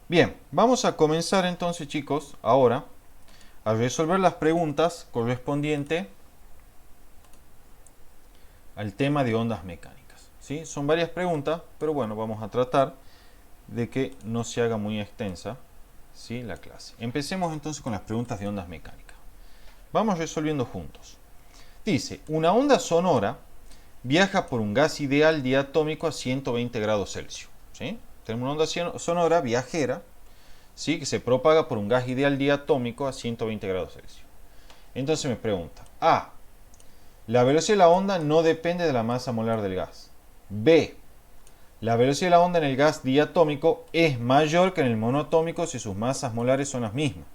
Bien, vamos a comenzar entonces, chicos, ahora a resolver las preguntas correspondientes al tema de ondas mecánicas. ¿Sí? Son varias preguntas, pero bueno, vamos a tratar de que no se haga muy extensa, ¿sí?, la clase. Empecemos entonces con las preguntas de ondas mecánicas. Vamos resolviendo juntos. Dice, una onda sonora viaja por un gas ideal diatómico a 120 grados Celsius. ¿Sí? Tenemos una onda sonora viajera, ¿sí?, que se propaga por un gas ideal diatómico a 120 grados Celsius. Entonces me pregunta, A, la velocidad de la onda no depende de la masa molar del gas. B, la velocidad de la onda en el gas diatómico es mayor que en el monoatómico si sus masas molares son las mismas.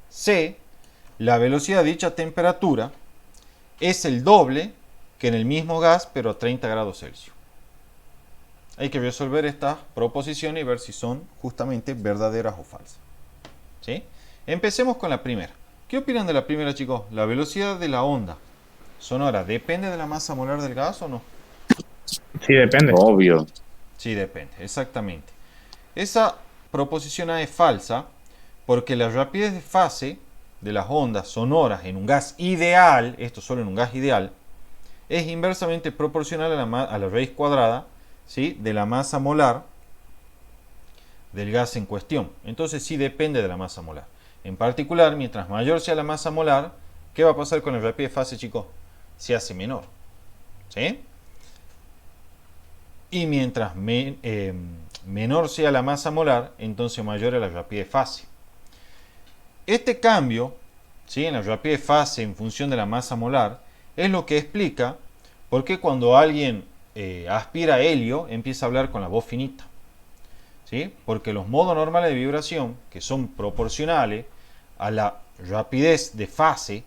C, la velocidad de dicha temperatura es el doble que en el mismo gas, pero a 30 grados Celsius. Hay que resolver estas proposiciones y ver si son justamente verdaderas o falsas. ¿Sí? Empecemos con la primera. ¿Qué opinan de la primera, chicos? ¿La velocidad de la onda sonora depende de la masa molar del gas o no? Sí, depende. Obvio. Sí, depende, exactamente. Esa proposición A es falsa porque la rapidez de fase de las ondas sonoras en un gas ideal, esto solo en un gas ideal, es inversamente proporcional a la raíz cuadrada, ¿sí?, de la masa molar del gas en cuestión. Entonces sí depende de la masa molar. En particular, mientras mayor sea la masa molar, ¿qué va a pasar con la rapidez de fase, chicos? Se hace menor. ¿Sí? Y mientras menor sea la masa molar, entonces mayor es la rapidez de fase. Este cambio, ¿sí?, en la rapidez de fase en función de la masa molar es lo que explica por qué cuando alguien aspira helio empieza a hablar con la voz finita. ¿Sí? Porque los modos normales de vibración, que son proporcionales a la rapidez de fase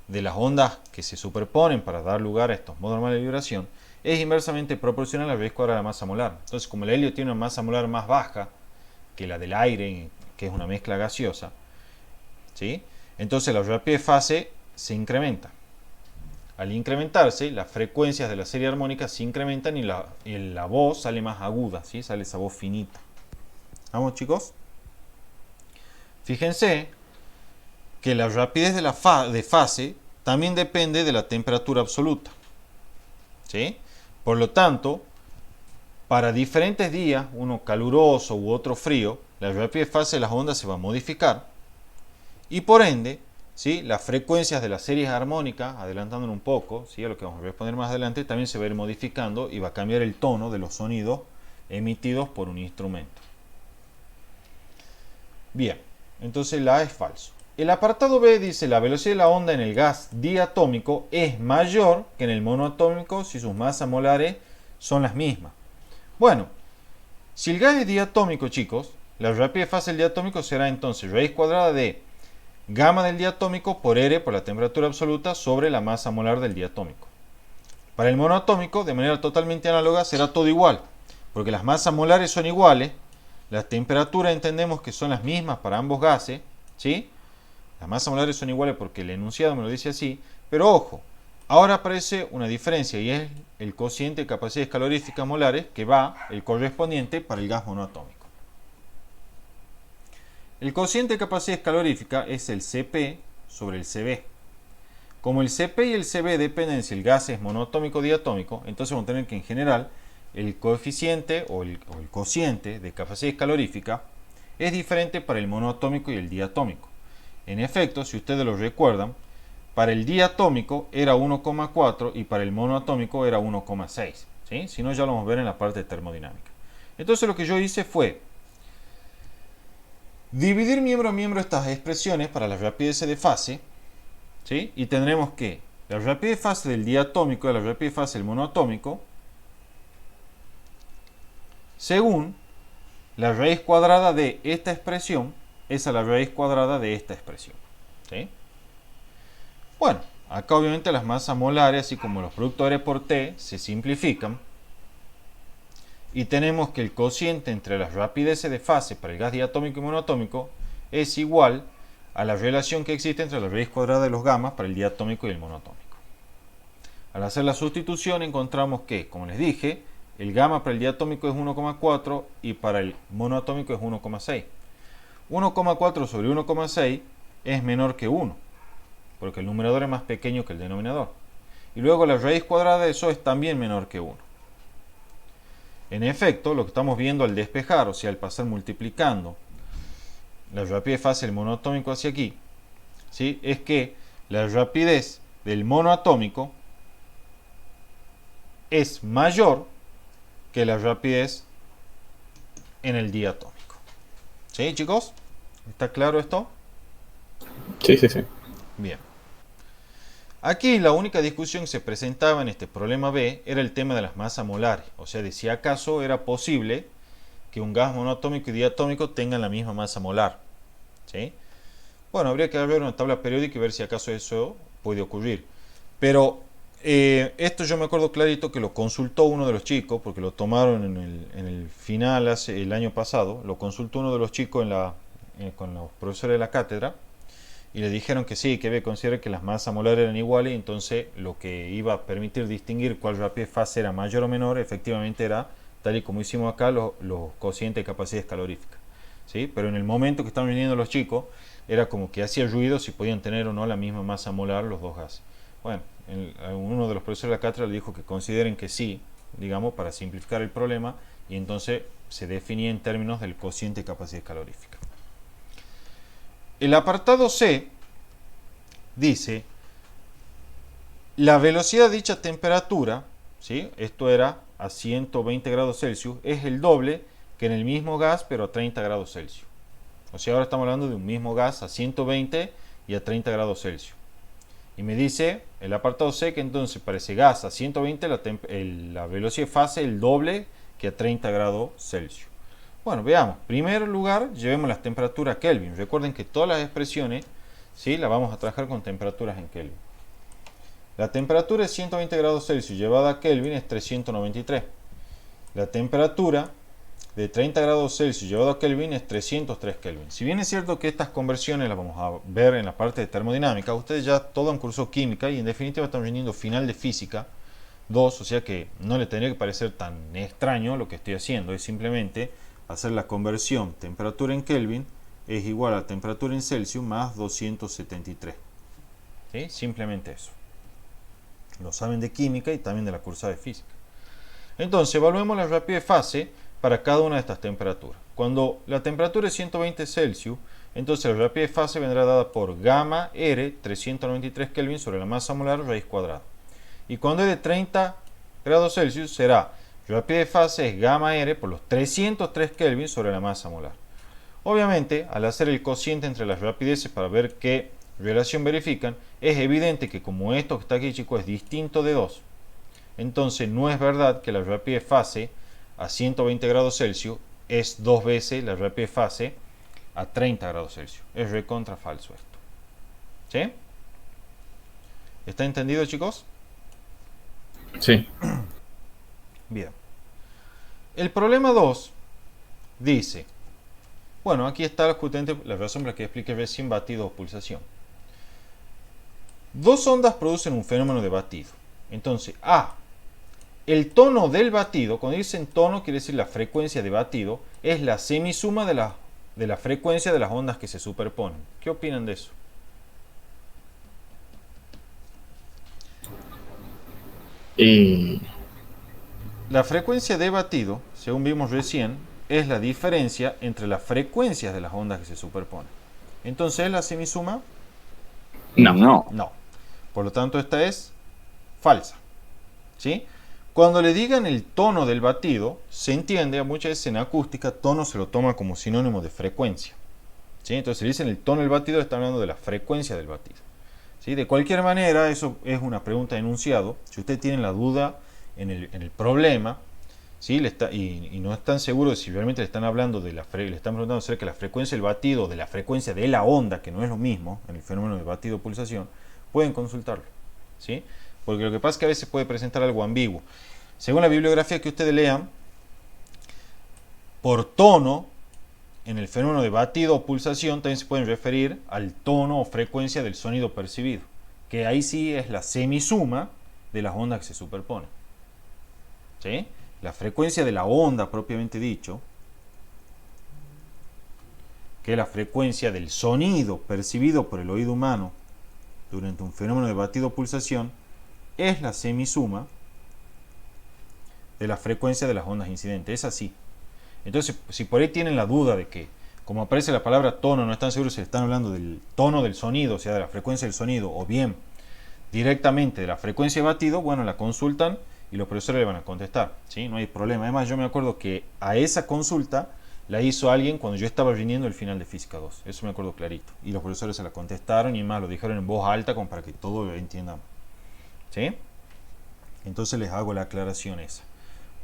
de las ondas que se superponen para dar lugar a estos modos normales de vibración, es inversamente proporcional a la raíz cuadrada de la masa molar. Entonces, como el helio tiene una masa molar más baja que la del aire, que es una mezcla gaseosa, ¿sí?, entonces la rapidez de fase se incrementa. Al incrementarse, las frecuencias de la serie armónica se incrementan y la voz sale más aguda, ¿sí?, sale esa voz finita. ¿Vamos, chicos? Fíjense que la rapidez de fase también depende de la temperatura absoluta. ¿Sí? Por lo tanto, para diferentes días, uno caluroso u otro frío, la rapidez de fase de las ondas se va a modificar y por ende, ¿sí?, las frecuencias de las series armónicas, adelantándolo un poco, ¿sí?, a lo que vamos a responder más adelante, también se va a ir modificando y va a cambiar el tono de los sonidos emitidos por un instrumento. Bien, entonces la A es falso. El apartado B dice la velocidad de la onda en el gas diatómico es mayor que en el monoatómico si sus masas molares son las mismas. Bueno, si el gas es diatómico, chicos, la rapidez de fase del diatómico será entonces raíz cuadrada de gamma del diatómico por R por la temperatura absoluta sobre la masa molar del diatómico. Para el monoatómico, de manera totalmente análoga, será todo igual, porque las masas molares son iguales, las temperaturas entendemos que son las mismas para ambos gases, ¿sí? Las masas molares son iguales porque el enunciado me lo dice así, pero ojo, ahora aparece una diferencia y es el cociente de capacidades caloríficas molares que va el correspondiente para el gas monoatómico. El cociente de capacidades caloríficas es el Cp sobre el Cv. Como el Cp y el Cv dependen si el gas es monoatómico o diatómico, entonces vamos a tener que en general el coeficiente o el cociente de capacidades caloríficas es diferente para el monoatómico y el diatómico. En efecto, si ustedes lo recuerdan, para el diatómico era 1,4 y para el monoatómico era 1,6. ¿Sí? Si no, ya lo vamos a ver en la parte de termodinámica. Entonces lo que yo hice fue dividir miembro a miembro estas expresiones para la rapidez de fase, ¿sí?, y tendremos que la rapidez de fase del diatómico y la rapidez de fase del monoatómico según la raíz cuadrada de esta expresión es a la raíz cuadrada de esta expresión. ¿Sí? Bueno, acá obviamente las masas molares, así como los productos R por T, se simplifican. Y tenemos que el cociente entre las rapideces de fase para el gas diatómico y monoatómico es igual a la relación que existe entre la raíz cuadrada de los gamas para el diatómico y el monoatómico. Al hacer la sustitución encontramos que, como les dije, el gamma para el diatómico es 1,4 y para el monoatómico es 1,6. 1,4 sobre 1,6 es menor que 1, porque el numerador es más pequeño que el denominador. Y luego la raíz cuadrada de eso es también menor que 1. En efecto, lo que estamos viendo al despejar, o sea, al pasar multiplicando la rapidez fase del monoatómico hacia aquí, ¿sí?, es que la rapidez del monoatómico es mayor que la rapidez en el diatómico. ¿Sí, chicos? ¿Está claro esto? Sí, sí, sí. Bien. Aquí la única discusión que se presentaba en este problema B era el tema de las masas molares, o sea, de si acaso era posible que un gas monoatómico y diatómico tengan la misma masa molar. ¿Sí? Bueno, habría que ver una tabla periódica y ver si acaso eso puede ocurrir. Pero esto yo me acuerdo clarito que lo consultó uno de los chicos, porque lo tomaron en el final el año pasado, lo consultó uno de los chicos con los profesores de la cátedra, y le dijeron que sí, que considera que las masas molares eran iguales, y entonces lo que iba a permitir distinguir cuál rapidez fase era mayor o menor, efectivamente era, tal y como hicimos acá, los cocientes de capacidades caloríficas. ¿Sí? Pero en el momento que estaban viniendo los chicos, era como que hacía ruido si podían tener o no la misma masa molar los dos gases. Bueno, uno de los profesores de la cátedra le dijo que consideren que sí, digamos, para simplificar el problema, y entonces se definía en términos del cociente de capacidad calorífica. El apartado C dice: la velocidad de dicha temperatura, ¿sí?, esto era a 120 grados Celsius, es el doble que en el mismo gas, pero a 30 grados Celsius. O sea, ahora estamos hablando de un mismo gas a 120 y a 30 grados Celsius. Y me dice el apartado C que entonces para ese gas a 120 la velocidad de fase es el doble que a 30 grados Celsius. Bueno, veamos. En primer lugar, llevemos las temperaturas Kelvin. Recuerden que todas las expresiones, ¿sí?, las vamos a trabajar con temperaturas en Kelvin. La temperatura de 120 grados Celsius llevada a Kelvin es 393. La temperatura de 30 grados Celsius llevado a Kelvin es 303 Kelvin. Si bien es cierto que estas conversiones las vamos a ver en la parte de termodinámica, ustedes ya todo han cursado química y en definitiva están viniendo final de física 2, o sea que no les tendría que parecer tan extraño lo que estoy haciendo, es simplemente hacer la conversión. Temperatura en Kelvin es igual a temperatura en Celsius más 273. ¿Sí? Simplemente eso. Lo saben de química y también de la cursada de física. Entonces, evaluemos la rapidez de fase para cada una de estas temperaturas. Cuando la temperatura es 120 Celsius, entonces la rapidez de fase vendrá dada por gamma R, 393 Kelvin sobre la masa molar raíz cuadrada. Y cuando es de 30 grados Celsius, será rapidez de fase es gamma R por los 303 Kelvin sobre la masa molar. Obviamente, al hacer el cociente entre las rapideces para ver qué relación verifican, es evidente que como esto que está aquí, chicos, es distinto de 2, entonces no es verdad que la rapidez de fase a 120 grados Celsius es 2 veces la rapidez de fase a 30 grados Celsius. Es recontra falso esto. ¿Sí? ¿Está entendido, chicos? Sí. Bien. El problema 2 dice, bueno, aquí está justamente la razón por la que expliqué recién batido o pulsación. Dos ondas producen un fenómeno de batido. Entonces, el tono del batido, cuando dicen tono quiere decir la frecuencia de batido, es la semisuma de la frecuencia de las ondas que se superponen. ¿Qué opinan de eso? Y La frecuencia de batido, según vimos recién, es la diferencia entre las frecuencias de las ondas que se superponen. Entonces, ¿la semisuma? no. No. Por lo tanto, esta es falsa. ¿Sí? Cuando le digan el tono del batido, se entiende, muchas veces en acústica, tono se lo toma como sinónimo de frecuencia. ¿Sí? Entonces, si dicen el tono del batido, está hablando de la frecuencia del batido. ¿Sí? De cualquier manera, eso es una pregunta de enunciado. Si ustedes tienen la duda en el problema, ¿sí?, y no están seguros de si realmente le están hablando le están preguntando acerca de la frecuencia del batido o de la frecuencia de la onda, que no es lo mismo en el fenómeno de batido o pulsación, pueden consultarlo. ¿Sí? Porque lo que pasa es que a veces puede presentar algo ambiguo. Según la bibliografía que ustedes lean, por tono, en el fenómeno de batido o pulsación también se pueden referir al tono o frecuencia del sonido percibido, que ahí sí es la semisuma de las ondas que se superponen. ¿Sí? la frecuencia de la onda propiamente dicho, que es la frecuencia del sonido percibido por el oído humano durante un fenómeno de batido-pulsación, es la semisuma de la frecuencia de las ondas incidentes. Es así. Entonces, si por ahí tienen la duda de que, como aparece la palabra tono, no están seguros si están hablando del tono del sonido, o sea, de la frecuencia del sonido, o bien directamente de la frecuencia de batido, bueno, la consultan y los profesores le van a contestar, ¿sí? No hay problema. Además, yo me acuerdo que a esa consulta la hizo alguien cuando yo estaba rindiendo el final de Física 2. Eso me acuerdo clarito. Y los profesores se la contestaron y más lo dijeron en voz alta como para que todos lo entiendan. ¿Sí? Entonces les hago la aclaración esa.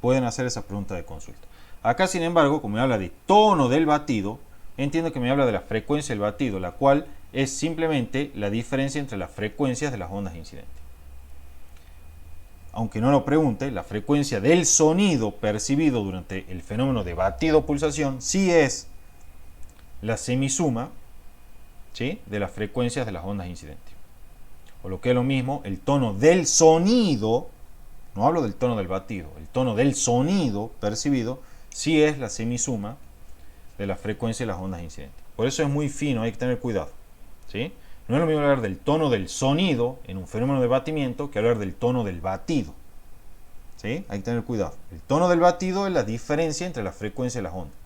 Pueden hacer esa pregunta de consulta. Acá, sin embargo, como me habla de tono del batido, entiendo que me habla de la frecuencia del batido, la cual es simplemente la diferencia entre las frecuencias de las ondas incidentes. Aunque no lo pregunte, la frecuencia del sonido percibido durante el fenómeno de batido-pulsación sí es la semisuma, ¿sí?, de las frecuencias de las ondas incidentes. O lo que es lo mismo, el tono del sonido, no hablo del tono del batido, el tono del sonido percibido sí es la semisuma de la frecuencia de las ondas incidentes. Por eso es muy fino, hay que tener cuidado, ¿sí? No es lo mismo hablar del tono del sonido en un fenómeno de batimiento que hablar del tono del batido, ¿sí? Hay que tener cuidado. El tono del batido es la diferencia entre la frecuencia y las ondas.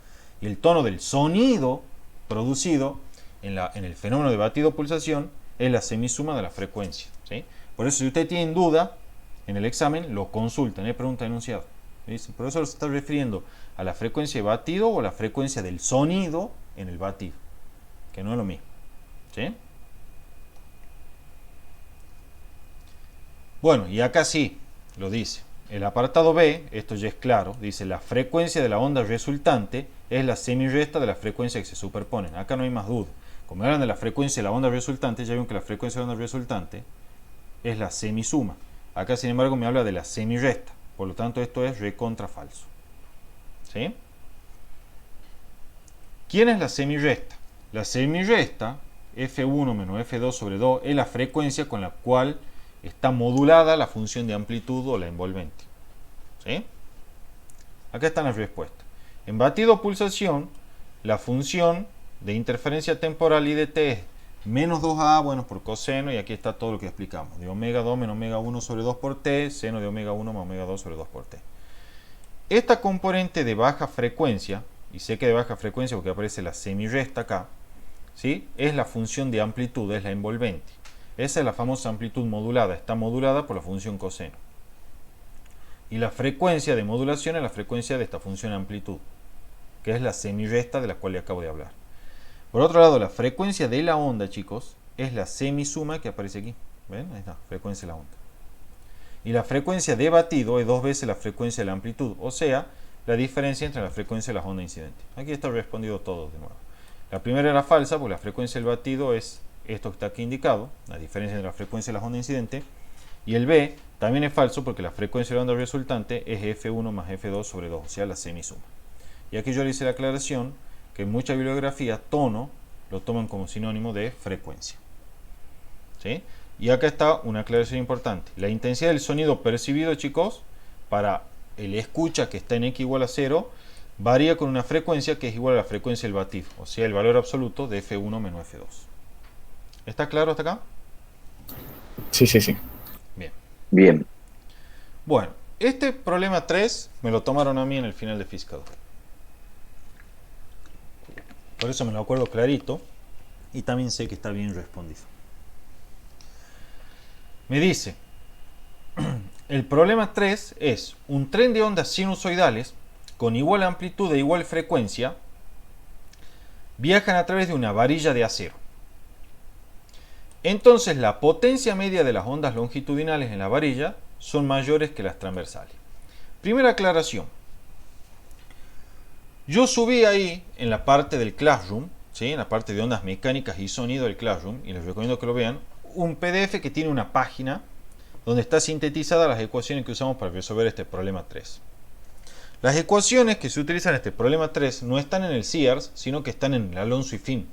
Y el tono del sonido producido en el fenómeno de batido-pulsación es la semisuma de la frecuencia, ¿sí? Por eso, si usted tiene duda en el examen, lo consultan, pregunta enunciado. ¿Sí? Por eso se está refiriendo a la frecuencia de batido o la frecuencia del sonido en el batido, que no es lo mismo, ¿sí? Bueno, y acá sí lo dice. El apartado B, esto ya es claro, dice la frecuencia de la onda resultante es la semiresta de la frecuencia que se superponen. Acá no hay más duda. Como hablan de la frecuencia de la onda resultante, ya vieron que la frecuencia de la onda resultante es la semisuma. Acá, sin embargo, me habla de la semiresta. Por lo tanto, esto es recontra falso. ¿Sí? ¿Quién es la semiresta? La semiresta, F1 menos F2 sobre 2, es la frecuencia con la cual está modulada la función de amplitud o la envolvente. ¿Sí? Acá están las respuestas. En batido-pulsación, la función de interferencia temporal y de t es menos 2a, bueno, por coseno, y aquí está todo lo que explicamos. De omega 2 menos omega 1 sobre 2 por t, seno de omega 1 más omega 2 sobre 2 por t. Esta componente de baja frecuencia, y sé que de baja frecuencia porque aparece la semiresta acá, ¿sí?, es la función de amplitud, es la envolvente. Esa es la famosa amplitud modulada, está modulada por la función coseno. Y la frecuencia de modulación es la frecuencia de esta función amplitud, que es la semiresta de la cual le acabo de hablar. Por otro lado, la frecuencia de la onda, chicos, es la semisuma que aparece aquí. ¿Ven? Ahí está, frecuencia de la onda. Y la frecuencia de batido es 2 veces la frecuencia de la amplitud, o sea, la diferencia entre la frecuencia de las ondas incidentes. Aquí está respondido todo de nuevo. La primera era falsa, porque la frecuencia del batido es esto que está aquí indicado, la diferencia entre la frecuencia de las ondas incidentes. Y el B también es falso, porque la frecuencia de la onda resultante es F1 más F2 sobre 2, o sea, la semisuma. Y aquí yo le hice la aclaración que en mucha bibliografía tono lo toman como sinónimo de frecuencia. ¿Sí? Y acá está una aclaración importante. La intensidad del sonido percibido, chicos, para el escucha que está en x igual a 0, varía con una frecuencia que es igual a la frecuencia del batido, o sea, el valor absoluto de F1 menos F2. ¿Está claro hasta acá? Sí, sí, sí. Bien. Bien. Bueno, este problema 3 me lo tomaron a mí en el final de Física 2. Por eso me lo acuerdo clarito y también sé que está bien respondido. Me dice, el problema 3 es un tren de ondas sinusoidales con igual amplitud e igual frecuencia viajan a través de una varilla de acero. Entonces la potencia media de las ondas longitudinales en la varilla son mayores que las transversales. Primera aclaración. Yo subí ahí en la parte del Classroom, ¿sí?, en la parte de ondas mecánicas y sonido del Classroom, y les recomiendo que lo vean, un PDF que tiene una página donde está sintetizada las ecuaciones que usamos para resolver este problema 3. Las ecuaciones que se utilizan en este problema 3 no están en el CIARS, sino que están en el Alonso y Fin,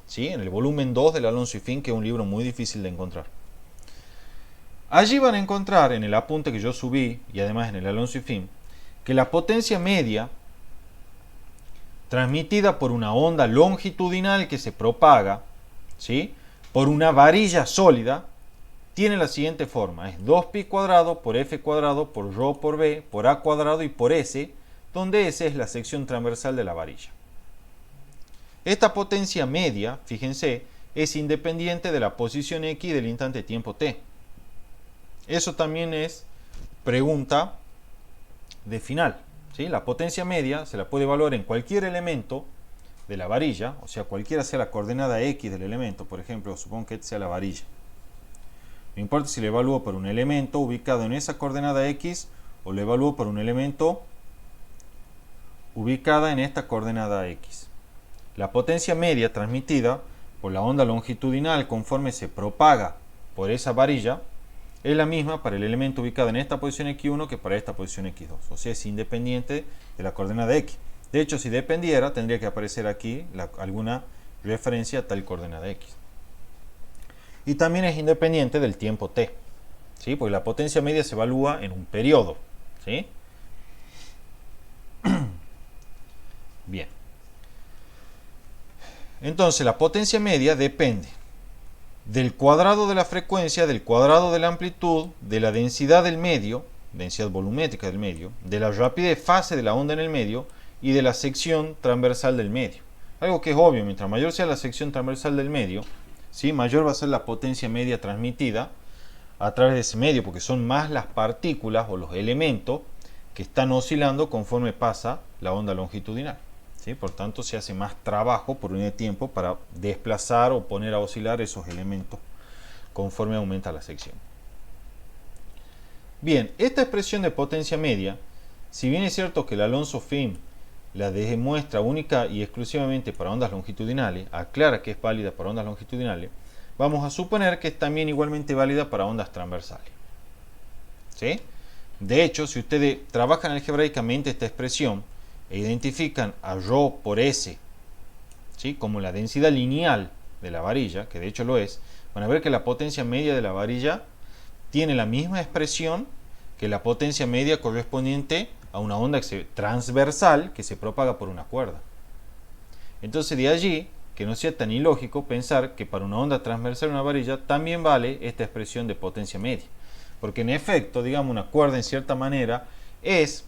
¿sí?, en el volumen 2 del Alonso y Fin, que es un libro muy difícil de encontrar. Allí van a encontrar en el apunte que yo subí, y además en el Alonso y Fin, que la potencia media transmitida por una onda longitudinal que se propaga, ¿sí?, por una varilla sólida, tiene la siguiente forma. Es 2pi cuadrado por f cuadrado por ρ por b por a cuadrado y por s, donde s es la sección transversal de la varilla. Esta potencia media, fíjense, es independiente de la posición x del instante tiempo t. Eso también es pregunta de final, ¿sí? La potencia media se la puede evaluar en cualquier elemento de la varilla, o sea, cualquiera sea la coordenada x del elemento, por ejemplo, supongo que sea la varilla. No importa si le evalúo por un elemento ubicado en esa coordenada x o le evalúo por un elemento ubicada en esta coordenada x. La potencia media transmitida por la onda longitudinal conforme se propaga por esa varilla es la misma para el elemento ubicado en esta posición x1 que para esta posición x2. O sea, es independiente de la coordenada x. De hecho, si dependiera, tendría que aparecer aquí alguna referencia a tal coordenada x. Y también es independiente del tiempo t, ¿sí? Porque la potencia media se evalúa en un periodo, ¿sí? Bien. Entonces, la potencia media depende del cuadrado de la frecuencia, del cuadrado de la amplitud, de la densidad del medio, densidad volumétrica del medio, de la rapidez fase de la onda en el medio y de la sección transversal del medio. Algo que es obvio, mientras mayor sea la sección transversal del medio, ¿sí?, mayor va a ser la potencia media transmitida a través de ese medio, porque son más las partículas o los elementos que están oscilando conforme pasa la onda longitudinal, ¿sí? Por tanto, se hace más trabajo por unidad de tiempo para desplazar o poner a oscilar esos elementos conforme aumenta la sección. Bien, esta expresión de potencia media, si bien es cierto que el Alonso Film la demuestra única y exclusivamente para ondas longitudinales, aclara que es válida para ondas longitudinales, vamos a suponer que es también igualmente válida para ondas transversales, ¿sí? De hecho, si ustedes trabajan algebraicamente esta expresión e identifican a ρ por s, ¿sí?, como la densidad lineal de la varilla, que de hecho lo es, van a ver que la potencia media de la varilla tiene la misma expresión que la potencia media correspondiente a una onda transversal que se propaga por una cuerda. Entonces, de allí que no sea tan ilógico pensar que para una onda transversal de una varilla también vale esta expresión de potencia media. Porque en efecto, digamos, una cuerda en cierta manera es,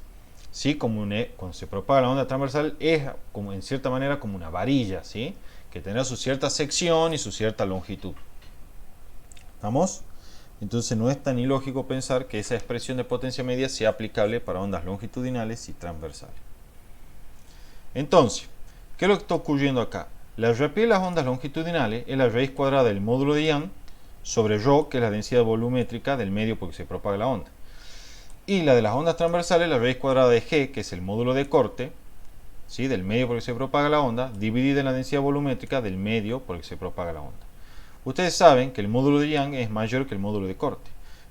¿sí?, como cuando se propaga la onda transversal, es como, en cierta manera como una varilla, ¿sí?, que tendrá su cierta sección y su cierta longitud. ¿Estamos? Entonces no es tan ilógico pensar que esa expresión de potencia media sea aplicable para ondas longitudinales y transversales. Entonces, ¿qué es lo que está ocurriendo acá? La rapidez de las ondas longitudinales es la raíz cuadrada del módulo de Young sobre ρ, que es la densidad volumétrica del medio por el que se propaga la onda. Y la de las ondas transversales, la raíz cuadrada de g, que es el módulo de corte, ¿sí?, del medio por el que se propaga la onda, dividida en la densidad volumétrica del medio por el que se propaga la onda. Ustedes saben que el módulo de Young es mayor que el módulo de corte.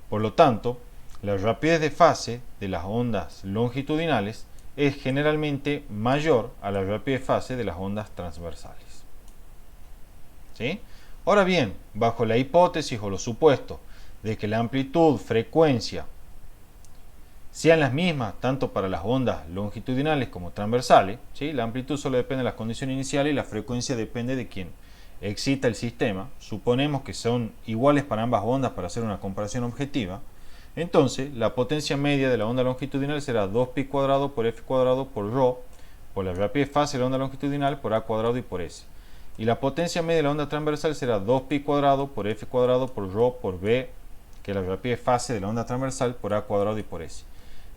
Por lo tanto, la rapidez de fase de las ondas longitudinales es generalmente mayor a la rapidez de fase de las ondas transversales, ¿sí? Ahora bien, bajo la hipótesis o los supuestos de que la amplitud, frecuencia sean las mismas tanto para las ondas longitudinales como transversales, ¿sí?, la amplitud solo depende de las condiciones iniciales y la frecuencia depende de quién excita el sistema. Suponemos que son iguales para ambas ondas para hacer una comparación objetiva. Entonces, la potencia media de la onda longitudinal será 2pi cuadrado por f cuadrado por ρ, por la rapidez fase de la onda longitudinal por a cuadrado y por s. Y la potencia media de la onda transversal será 2pi cuadrado por f cuadrado por ρ por b, que es la rapidez fase de la onda transversal por a cuadrado y por s.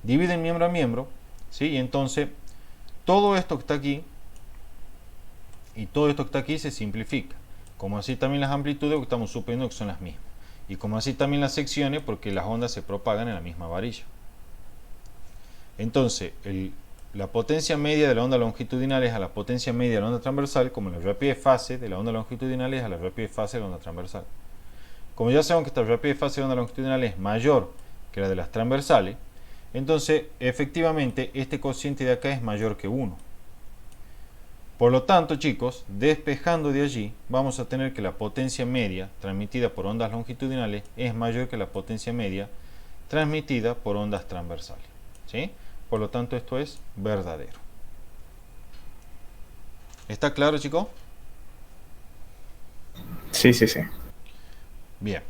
Dividen miembro a miembro, ¿sí? Y entonces todo esto que está aquí y todo esto que está aquí se simplifica. Como así también las amplitudes, que estamos suponiendo que son las mismas. Y como así también las secciones, porque las ondas se propagan en la misma varilla. Entonces, la potencia media de la onda longitudinal es a la potencia media de la onda transversal, como la rapidez fase de la onda longitudinal es a la rapidez fase de la onda transversal. Como ya sabemos que esta rapidez fase de la onda longitudinal es mayor que la de las transversales, entonces efectivamente este cociente de acá es mayor que 1. Por lo tanto, chicos, despejando de allí, vamos a tener que la potencia media transmitida por ondas longitudinales es mayor que la potencia media transmitida por ondas transversales, ¿sí? por lo tanto esto es verdadero. ¿Está claro, chicos? Sí, sí, sí. Bien.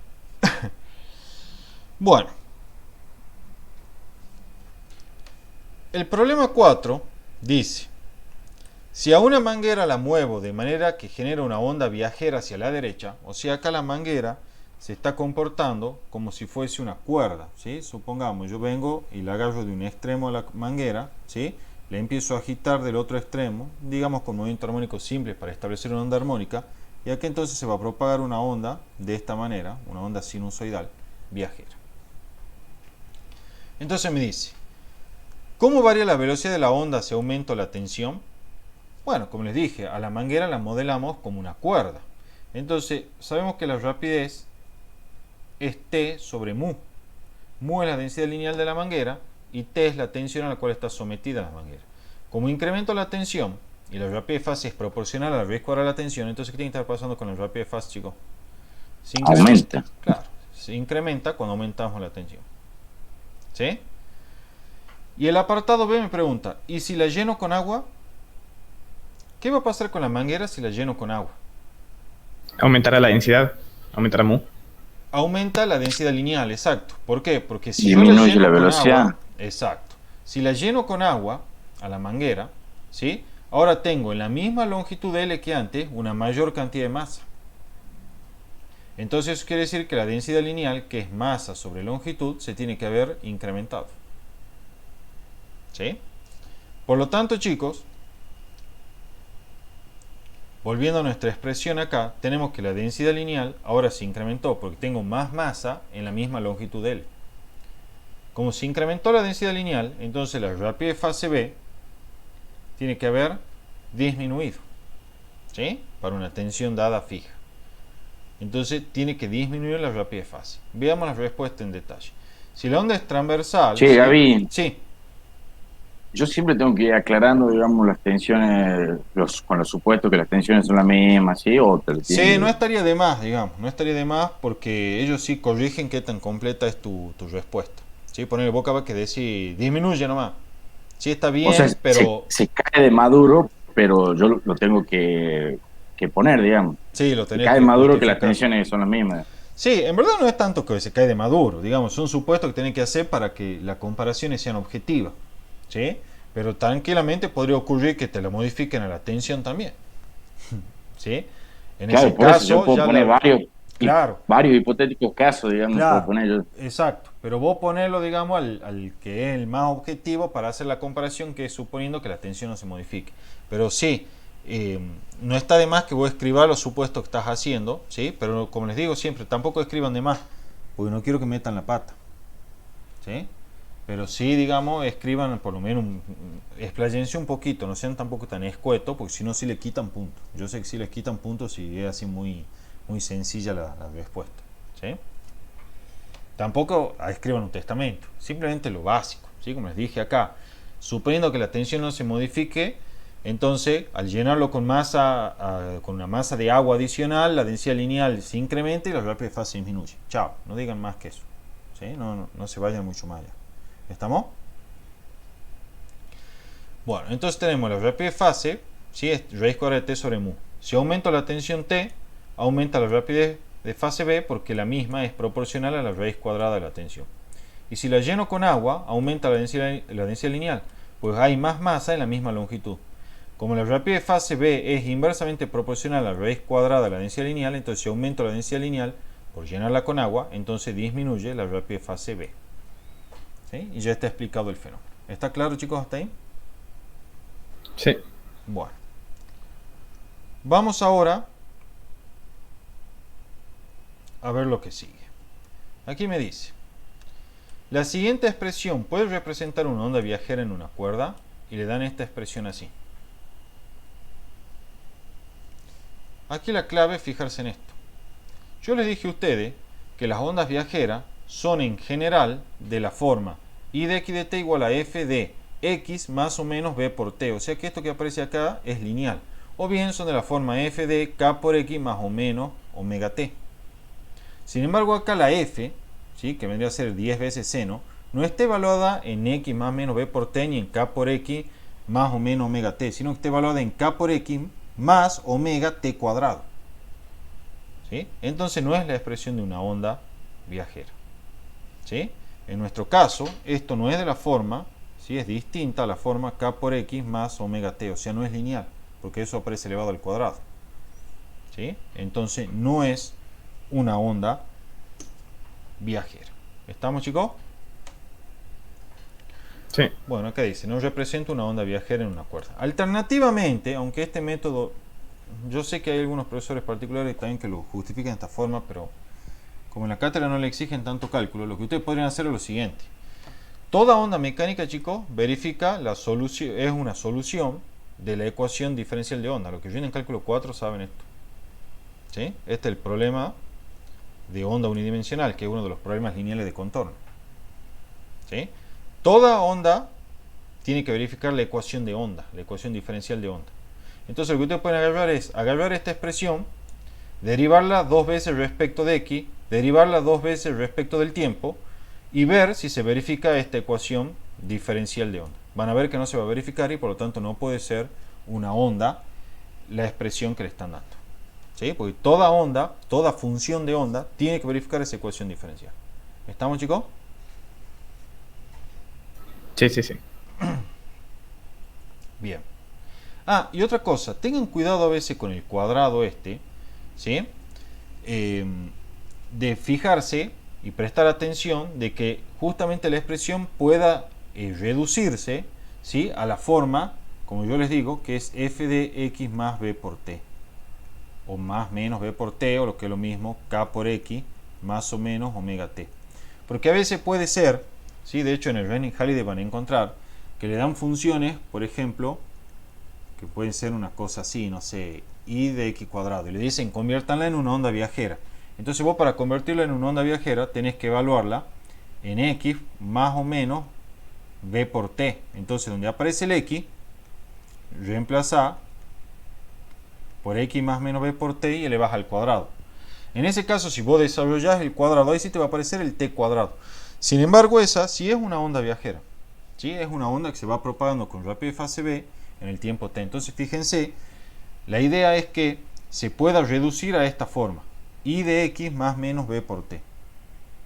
Bueno. El problema 4 dice, si a una manguera la muevo de manera que genera una onda viajera hacia la derecha, o sea, acá la manguera se está comportando como si fuese una cuerda, ¿sí? Supongamos, yo vengo y la agarro de un extremo a la manguera, ¿sí? Le empiezo a agitar del otro extremo, digamos con movimiento armónico simple para establecer una onda armónica, y aquí entonces se va a propagar una onda de esta manera, una onda sinusoidal viajera. Entonces me dice, ¿cómo varía la velocidad de la onda si aumento la tensión? Bueno, como les dije, a la manguera la modelamos como una cuerda. Entonces, sabemos que la rapidez es T sobre mu. Mu es la densidad lineal de la manguera y T es la tensión a la cual está sometida la manguera. Como incremento la tensión y la rapidez de fase es proporcional a la raíz cuadrada de la tensión, entonces ¿qué tiene que estar pasando con la rapidez de fase, chicos? Aumenta. Claro, se incrementa cuando aumentamos la tensión. ¿Sí? Y el apartado B me pregunta, ¿y si la lleno con agua? ¿Qué va a pasar con la manguera si la lleno con agua? Aumentará la densidad. Aumentará mu. Aumenta la densidad lineal, exacto. ¿Por qué? Porque si yo la Disminuye lleno la con velocidad. agua, exacto. Si la lleno con agua a la manguera, ¿sí? Ahora tengo en la misma longitud de L que antes una mayor cantidad de masa. Entonces eso quiere decir que la densidad lineal, que es masa sobre longitud, se tiene que haber incrementado. ¿Sí? Por lo tanto, chicos, volviendo a nuestra expresión acá, tenemos que la densidad lineal ahora se incrementó porque tengo más masa en la misma longitud de L. Como se incrementó la densidad lineal, entonces la rapidez de fase B tiene que haber disminuido, ¿sí? Para una tensión dada fija. Entonces tiene que disminuir la rapidez de fase. Veamos la respuesta en detalle. Si la onda es transversal... Che, ¿sí? Gaby, Sí. yo siempre tengo que ir aclarando, digamos, las tensiones, con los supuestos que las tensiones son las mismas, ¿sí? O te lo Sí, tienen no que- estaría de más, digamos, no estaría de más porque ellos sí corrigen qué tan completa es tu respuesta. ¿Sí? Poner boca va que decir, disminuye nomás. Sí, está O sea, bien, pero se cae de maduro, pero yo lo tengo que poner, digamos. sí, lo Se tenés cae de que maduro que las justificar. tensiones son las mismas. Sí, en verdad no es tanto que se cae de maduro, digamos, son supuestos que tienen que hacer para que las comparaciones sean objetivas. ¿Sí? Pero tranquilamente podría ocurrir que te la modifiquen a la tensión también. ¿Sí? En Claro, ese por eso yo caso, puedo ya poner la... Claro, varios hipotéticos casos, digamos, puedo claro, poner yo. exacto. Pero vos ponerlo, digamos, al que es el más objetivo para hacer la comparación, que es suponiendo que la tensión no se modifique. Pero sí, no está de más que vos escribas los supuestos que estás haciendo, ¿sí? Pero como les digo siempre, tampoco escriban de más, porque no quiero que metan la pata, ¿sí? Pero sí, digamos, escriban por lo menos, expláyense un poquito, no sean tampoco tan escuetos, porque si no, sí le quitan puntos. Yo sé que sí les quitan puntos si es así muy, muy sencilla la respuesta, ¿sí? Tampoco escriban un testamento, simplemente lo básico, ¿sí? Como les dije acá, suponiendo que la tensión no se modifique, entonces al llenarlo con masa, con una masa de agua adicional, la densidad lineal se incrementa y la rapidez de fase disminuye. Chao, no digan más que eso, ¿sí? No se vayan mucho más allá. ¿Estamos? Bueno, entonces tenemos la rapidez de fase, ¿sí? Es raíz cuadrada de T sobre mu. Si aumento la tensión T, aumenta la rapidez de fase B porque la misma es proporcional a la raíz cuadrada de la tensión. Y si la lleno con agua, aumenta la densidad lineal, pues hay más masa en la misma longitud. Como la rapidez de fase B es inversamente proporcional a la raíz cuadrada de la densidad lineal, entonces si aumento la densidad lineal por llenarla con agua, entonces disminuye la rapidez de fase B. ¿Sí? Y ya está explicado el fenómeno. ¿Está claro, chicos, hasta ahí? Sí. Bueno. Vamos ahora a ver lo que sigue. Aquí me dice, la siguiente expresión puede representar una onda viajera en una cuerda, y le dan esta expresión así. Aquí la clave es fijarse en esto. Yo les dije a ustedes que las ondas viajeras son en general de la forma I de x de t igual a f de x más o menos b por t. O sea que esto que aparece acá es lineal. O bien son de la forma f de k por x más o menos omega t. Sin embargo acá la f, ¿sí? Que vendría a ser 10 veces seno, no esté evaluada en x más menos b por t ni en k por x más o menos omega t, sino que esté evaluada en k por x más omega t cuadrado. ¿Sí? Entonces no es la expresión de una onda viajera. ¿Sí? En nuestro caso, esto no es de la forma, ¿sí? Es distinta a la forma k por x más omega t, o sea, no es lineal, porque eso aparece elevado al cuadrado. ¿Sí? Entonces no es una onda viajera. ¿Estamos, chicos? Sí. Bueno, acá dice, no representa una onda viajera en una cuerda. Alternativamente, aunque este método, yo sé que hay algunos profesores particulares también que lo justifican de esta forma, pero como en la cátedra no le exigen tanto cálculo, lo que ustedes podrían hacer es lo siguiente. Toda onda mecánica, chicos, verifica la solución, es una solución de la ecuación diferencial de onda. Los que vienen en cálculo 4 saben esto. ¿Sí? Este es el problema de onda unidimensional, que es uno de los problemas lineales de contorno. ¿Sí? Toda onda tiene que verificar la ecuación de onda, la ecuación diferencial de onda. Entonces lo que ustedes pueden agarrar es agarrar esta expresión, derivarla dos veces respecto de x, derivarla dos veces respecto del tiempo y ver si se verifica esta ecuación diferencial de onda. Van a ver que no se va a verificar y por lo tanto no puede ser una onda la expresión que le están dando. ¿Sí? Porque toda onda, toda función de onda tiene que verificar esa ecuación diferencial. ¿Estamos, chicos? Sí, sí, sí. Bien. Ah, y otra cosa, tengan cuidado a veces con el cuadrado este, ¿sí? De fijarse y prestar atención de que justamente la expresión pueda reducirse, ¿sí? A la forma, como yo les digo, que es f de x más b por t. O más menos b por t, o lo que es lo mismo, k por x más o menos omega t. Porque a veces puede ser, ¿sí? De hecho en el Renning-Halliday van a encontrar que le dan funciones, por ejemplo, que pueden ser una cosa así, no sé, i de x cuadrado, y le dicen conviértanla en una onda viajera. Entonces vos para convertirla en una onda viajera tenés que evaluarla en x más o menos b por t. Entonces donde aparece el x, reemplaza por x más menos b por t y elevas al cuadrado. En ese caso, si vos desarrollás el cuadrado, ahí sí te va a aparecer el t cuadrado. Sin embargo, esa sí es una onda viajera. ¿Sí? Es una onda que se va propagando con rapidez fase b en el tiempo t. Entonces, fíjense, la idea es que se pueda reducir a esta forma. I de x más menos b por t.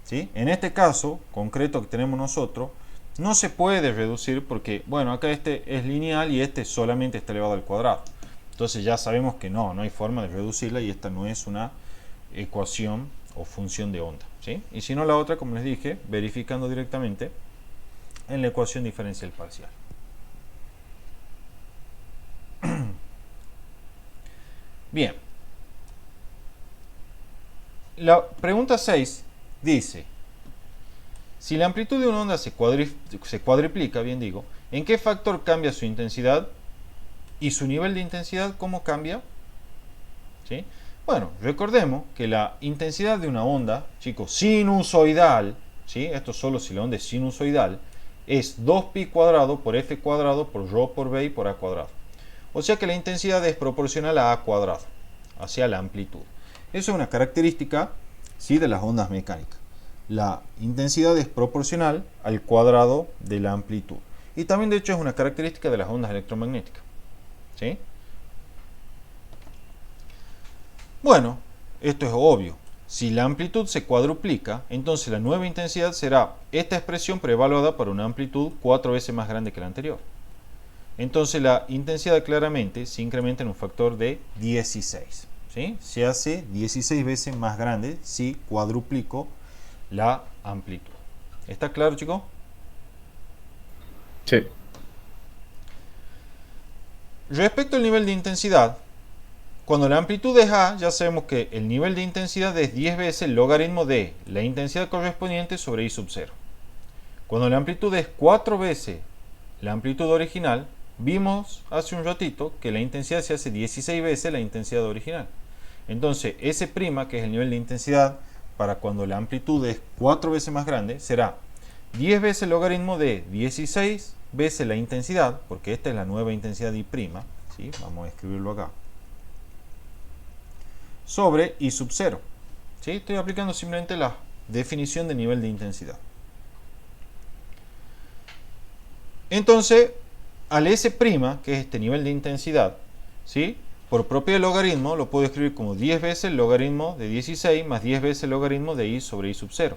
¿Sí? En este caso concreto que tenemos nosotros, no se puede reducir porque, bueno, acá este es lineal y este solamente está elevado al cuadrado. Entonces ya sabemos que no hay forma de reducirla y esta no es una ecuación o función de onda. ¿Sí? Y si no, la otra, como les dije, verificando directamente en la ecuación diferencial parcial. Bien. La pregunta 6 dice, si la amplitud de una onda se cuadriplica, bien digo, ¿en qué factor cambia su intensidad? ¿Y su nivel de intensidad cómo cambia? ¿Sí? Bueno, recordemos que la intensidad de una onda, chicos, sinusoidal, ¿sí? Esto solo si la onda es sinusoidal, es 2pi cuadrado por f cuadrado por rho por b y por a cuadrado. O sea que la intensidad es proporcional a a cuadrado, hacia la amplitud. Eso es una característica, ¿sí? De las ondas mecánicas. La intensidad es proporcional al cuadrado de la amplitud. Y también, de hecho, es una característica de las ondas electromagnéticas. ¿Sí? Bueno, esto es obvio. Si la amplitud se cuadruplica, entonces la nueva intensidad será esta expresión preevaluada para una amplitud 4 veces más grande que la anterior. Entonces la intensidad claramente se incrementa en un factor de 16. ¿Sí? Se hace 16 veces más grande si cuadruplico la amplitud. ¿Está claro, chicos? Sí. Respecto al nivel de intensidad, cuando la amplitud es A, ya sabemos que el nivel de intensidad es 10 veces el logaritmo de la intensidad correspondiente sobre I sub 0. Cuando la amplitud es 4 veces la amplitud original, vimos hace un ratito que la intensidad se hace 16 veces la intensidad original. Entonces, S', que es el nivel de intensidad para cuando la amplitud es 4 veces más grande, será 10 veces el logaritmo de 16 veces la intensidad, porque esta es la nueva intensidad I', ¿sí? Vamos a escribirlo acá, sobre I sub 0. ¿Sí? Estoy aplicando simplemente la definición de nivel de intensidad. Entonces, al S', que es este nivel de intensidad, ¿sí? Por propiedad del logaritmo lo puedo escribir como 10 veces el logaritmo de 16 más 10 veces el logaritmo de i sobre i sub 0.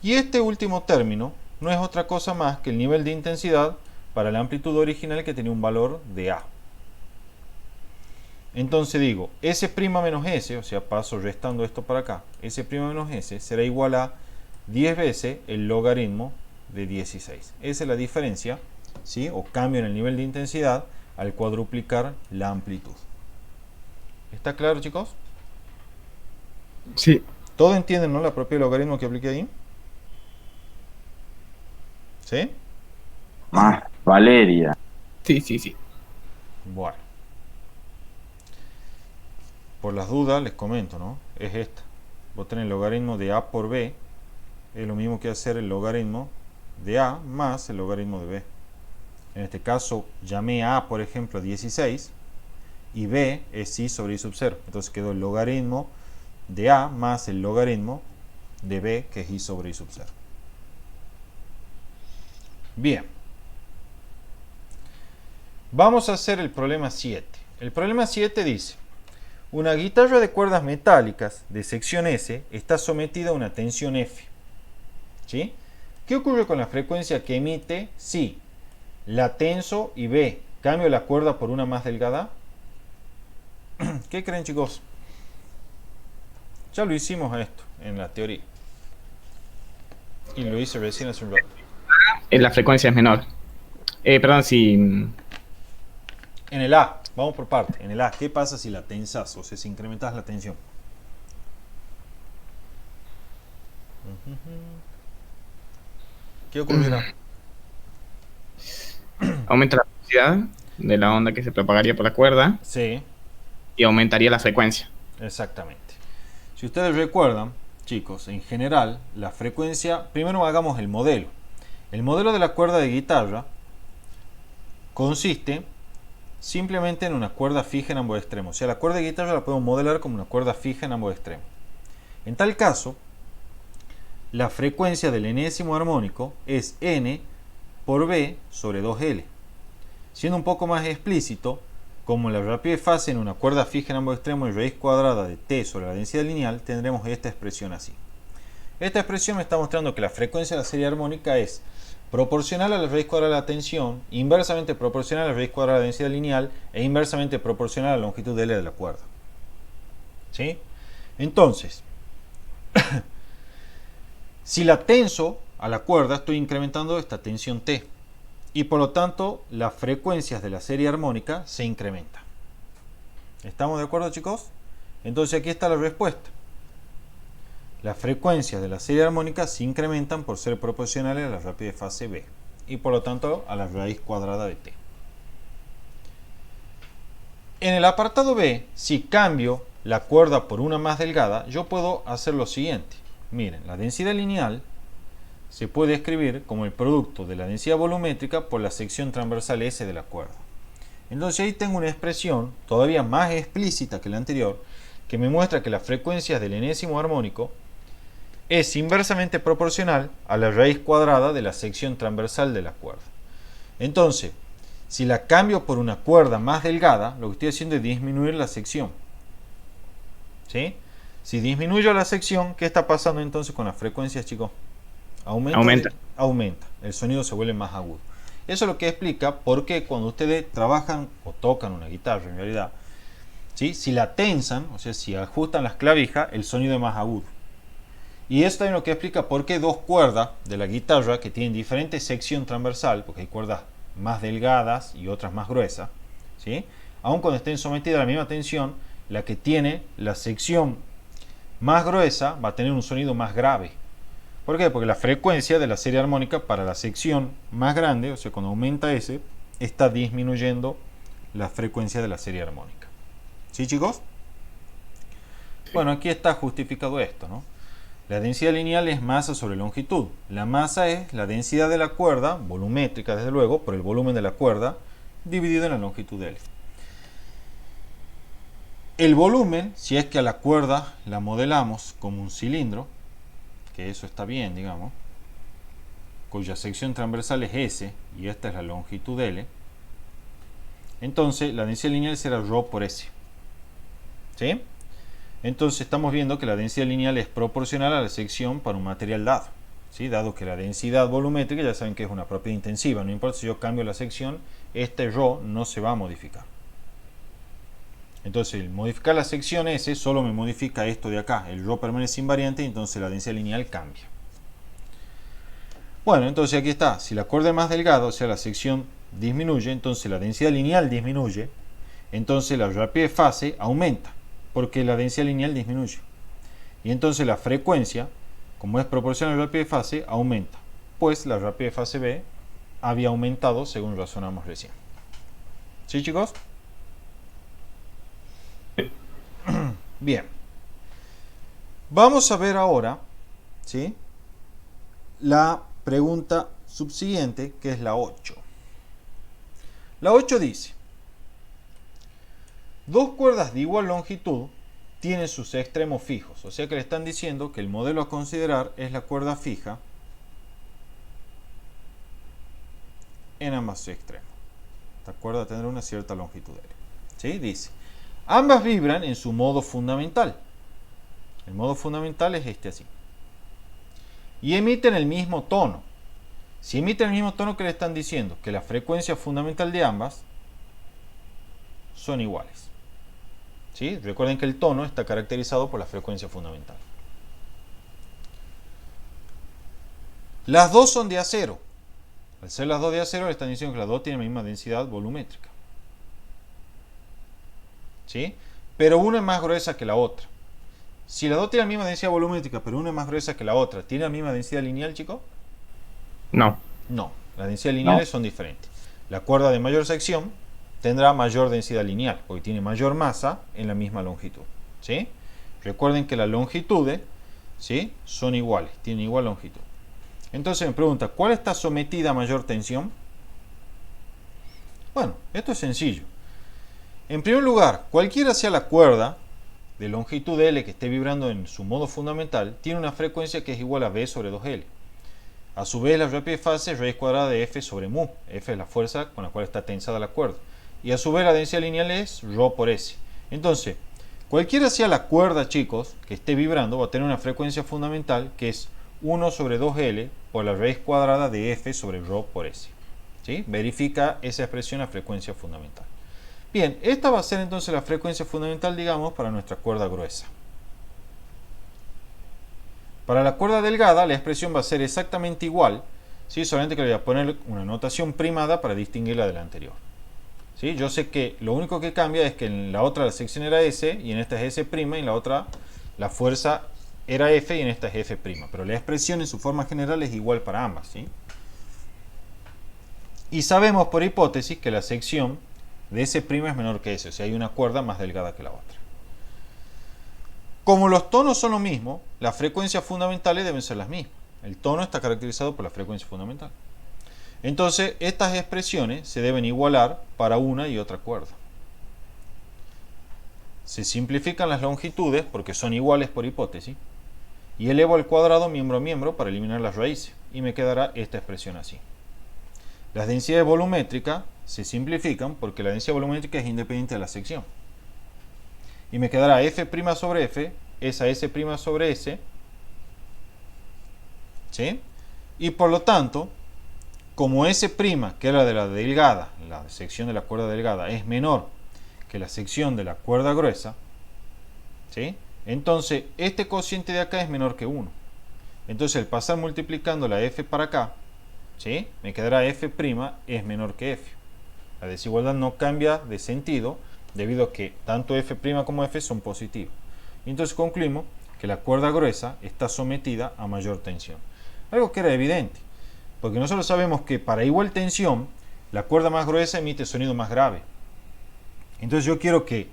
Y este último término no es otra cosa más que el nivel de intensidad para la amplitud original que tenía un valor de a. Entonces digo, S' menos S, o sea, paso restando esto para acá, S' menos S será igual a 10 veces el logaritmo de 16. Esa es la diferencia, ¿sí? O cambio en el nivel de intensidad al cuadruplicar la amplitud. ¿Está claro, chicos? Sí. ¿Todos entienden, no, la propia logaritmo que apliqué ahí? ¿Sí? Más Valeria. Sí, sí, sí. Bueno. Por las dudas les comento, ¿no? Es esta. Vos tenés el logaritmo de a por b. Es lo mismo que hacer el logaritmo de a más el logaritmo de b. En este caso llamé a, por ejemplo, 16 y b es i sobre i sub 0. Entonces quedó el logaritmo de a más el logaritmo de b, que es i sobre i sub 0. Bien. Vamos a hacer el problema 7. El problema 7 dice: una guitarra de cuerdas metálicas de sección S está sometida a una tensión F. ¿Sí? ¿Qué ocurre con la frecuencia que emite si la tenso y B cambio la cuerda por una más delgada? ¿Qué creen, chicos? Ya lo hicimos a esto en la teoría. Y lo hice recién hace un rato. La frecuencia es menor. Perdón, si... En el A, vamos por parte. En el A, ¿qué pasa si la tensas? O sea, si incrementas la tensión. ¿Qué ocurrirá? Aumenta la velocidad de la onda que se propagaría por la cuerda Sí, y aumentaría la frecuencia. exactamente. Si ustedes recuerdan, chicos, en general, la frecuencia... Primero hagamos el modelo. El modelo de la cuerda de guitarra consiste simplemente en una cuerda fija en ambos extremos. O sea, la cuerda de guitarra la podemos modelar como una cuerda fija en ambos extremos. En tal caso, la frecuencia del enésimo armónico es n por b sobre 2L. Siendo un poco más explícito, como la rapidez fase en una cuerda fija en ambos extremos y raíz cuadrada de t sobre la densidad lineal, tendremos esta expresión así. Esta expresión me está mostrando que la frecuencia de la serie armónica es proporcional a la raíz cuadrada de la tensión, inversamente proporcional a la raíz cuadrada de la densidad lineal e inversamente proporcional a la longitud de L de la cuerda. ¿Sí? Entonces, si la tenso a la cuerda, estoy incrementando esta tensión T. Y por lo tanto, las frecuencias de la serie armónica se incrementan. ¿Estamos de acuerdo, chicos? Entonces aquí está la respuesta. Las frecuencias de la serie armónica se incrementan por ser proporcionales a la rapidez fase B. Y por lo tanto, a la raíz cuadrada de T. En el apartado B, si cambio la cuerda por una más delgada, yo puedo hacer lo siguiente. Miren, la densidad lineal se puede escribir como el producto de la densidad volumétrica por la sección transversal S de la cuerda. Entonces ahí tengo una expresión todavía más explícita que la anterior, que me muestra que las frecuencias del enésimo armónico es inversamente proporcional a la raíz cuadrada de la sección transversal de la cuerda. Entonces, si la cambio por una cuerda más delgada, lo que estoy haciendo es disminuir la sección. ¿Sí? Si disminuyo la sección, ¿qué está pasando entonces con las frecuencias, chicos? Aumenta. El sonido se vuelve más agudo. Eso es lo que explica por qué cuando ustedes trabajan o tocan una guitarra, en realidad, ¿sí? Si la tensan, o sea, si ajustan las clavijas, el sonido es más agudo. Y esto también lo que explica por qué dos cuerdas de la guitarra que tienen diferente sección transversal, porque hay cuerdas más delgadas y otras más gruesas, ¿sí? Aun cuando estén sometidas a la misma tensión, la que tiene la sección más gruesa va a tener un sonido más grave. ¿Por qué? Porque la frecuencia de la serie armónica para la sección más grande, o sea, cuando aumenta S, está disminuyendo la frecuencia de la serie armónica. ¿Sí, chicos? Bueno, aquí está justificado esto, ¿no? La densidad lineal es masa sobre longitud. La masa es la densidad de la cuerda, volumétrica desde luego, por el volumen de la cuerda, dividido en la longitud de L. El volumen, si es que a la cuerda la modelamos como un cilindro, que eso está bien, digamos, cuya sección transversal es S y esta es la longitud L, entonces la densidad lineal será ρ por S. ¿Sí? Entonces estamos viendo que la densidad lineal es proporcional a la sección para un material dado. ¿Sí? Dado que la densidad volumétrica ya saben que es una propiedad intensiva, no importa si yo cambio la sección, este ρ no se va a modificar. Entonces, el modificar la sección S solo me modifica esto de acá. El ρ permanece invariante y entonces la densidad lineal cambia. Bueno, entonces aquí está. Si la cuerda es más delgada, o sea, la sección disminuye, entonces la densidad lineal disminuye. Entonces la rapidez de fase aumenta, porque la densidad lineal disminuye. Y entonces la frecuencia, como es proporcional a la rapidez de fase, aumenta. Pues la rapidez de fase B había aumentado según razonamos recién. ¿Sí, chicos? Bien. Vamos a ver ahora, ¿sí?, la pregunta subsiguiente, que es la 8. La 8 dice: dos cuerdas de igual longitud tienen sus extremos fijos. O sea que le están diciendo que el modelo a considerar es la cuerda fija en ambos extremos. Esta cuerda tendrá una cierta longitud L. ¿Sí? Dice: ambas vibran en su modo fundamental. El modo fundamental es este así. Y emiten el mismo tono. Si emiten el mismo tono, ¿qué le están diciendo? Que la frecuencia fundamental de ambas son iguales. ¿Sí? Recuerden que el tono está caracterizado por la frecuencia fundamental. Las dos son de acero. Al ser las dos de acero, le están diciendo que las dos tienen la misma densidad volumétrica. ¿Sí? Pero una es más gruesa que la otra. Si las dos tienen la misma densidad volumétrica, pero una es más gruesa que la otra, ¿tiene la misma densidad lineal, chicos? No. No, las densidades lineales son diferentes. La cuerda de mayor sección tendrá mayor densidad lineal, porque tiene mayor masa en la misma longitud. ¿Sí? Recuerden que las longitudes, ¿sí?, son iguales, tienen igual longitud. Entonces me pregunta, ¿cuál está sometida a mayor tensión? Bueno, esto es sencillo. En primer lugar, cualquiera sea la cuerda de longitud L que esté vibrando en su modo fundamental, tiene una frecuencia que es igual a B sobre 2L. A su vez, la rapidez de fase es raíz cuadrada de F sobre mu. F es la fuerza con la cual está tensada la cuerda. Y a su vez, la densidad lineal es ρ por S. Entonces, cualquiera sea la cuerda, chicos, que esté vibrando, va a tener una frecuencia fundamental que es 1 sobre 2L por la raíz cuadrada de F sobre ρ por S. ¿Sí? Verifica esa expresión a frecuencia fundamental. Bien, esta va a ser entonces la frecuencia fundamental, digamos, para nuestra cuerda gruesa. Para la cuerda delgada, la expresión va a ser exactamente igual, ¿sí?, solamente que le voy a poner una notación primada para distinguirla de la anterior. ¿Sí? Yo sé que lo único que cambia es que en la otra la sección era S, y en esta es S', y en la otra la fuerza era F, y en esta es F'. Pero la expresión en su forma general es igual para ambas. ¿Sí? Y sabemos por hipótesis que la sección de S' es menor que S, o sea, hay una cuerda más delgada que la otra. Como los tonos son lo mismo, las frecuencias fundamentales deben ser las mismas. El tono está caracterizado por la frecuencia fundamental. Entonces, estas expresiones se deben igualar para una y otra cuerda. Se simplifican las longitudes porque son iguales por hipótesis y elevo al cuadrado miembro a miembro para eliminar las raíces y me quedará esta expresión así. Las densidades volumétricas se simplifican porque la densidad volumétrica es independiente de la sección. Y me quedará F' sobre F, esa S' sobre S. ¿Sí? Y por lo tanto, como S', que era de la delgada, la sección de la cuerda delgada, es menor que la sección de la cuerda gruesa, ¿sí?, entonces este cociente de acá es menor que 1. Entonces al pasar multiplicando la F para acá, ¿sí?, me quedará F' es menor que F. La desigualdad no cambia de sentido debido a que tanto F' como F son positivos. Y entonces concluimos que la cuerda gruesa está sometida a mayor tensión. Algo que era evidente, porque nosotros sabemos que para igual tensión, la cuerda más gruesa emite sonido más grave. Entonces yo quiero que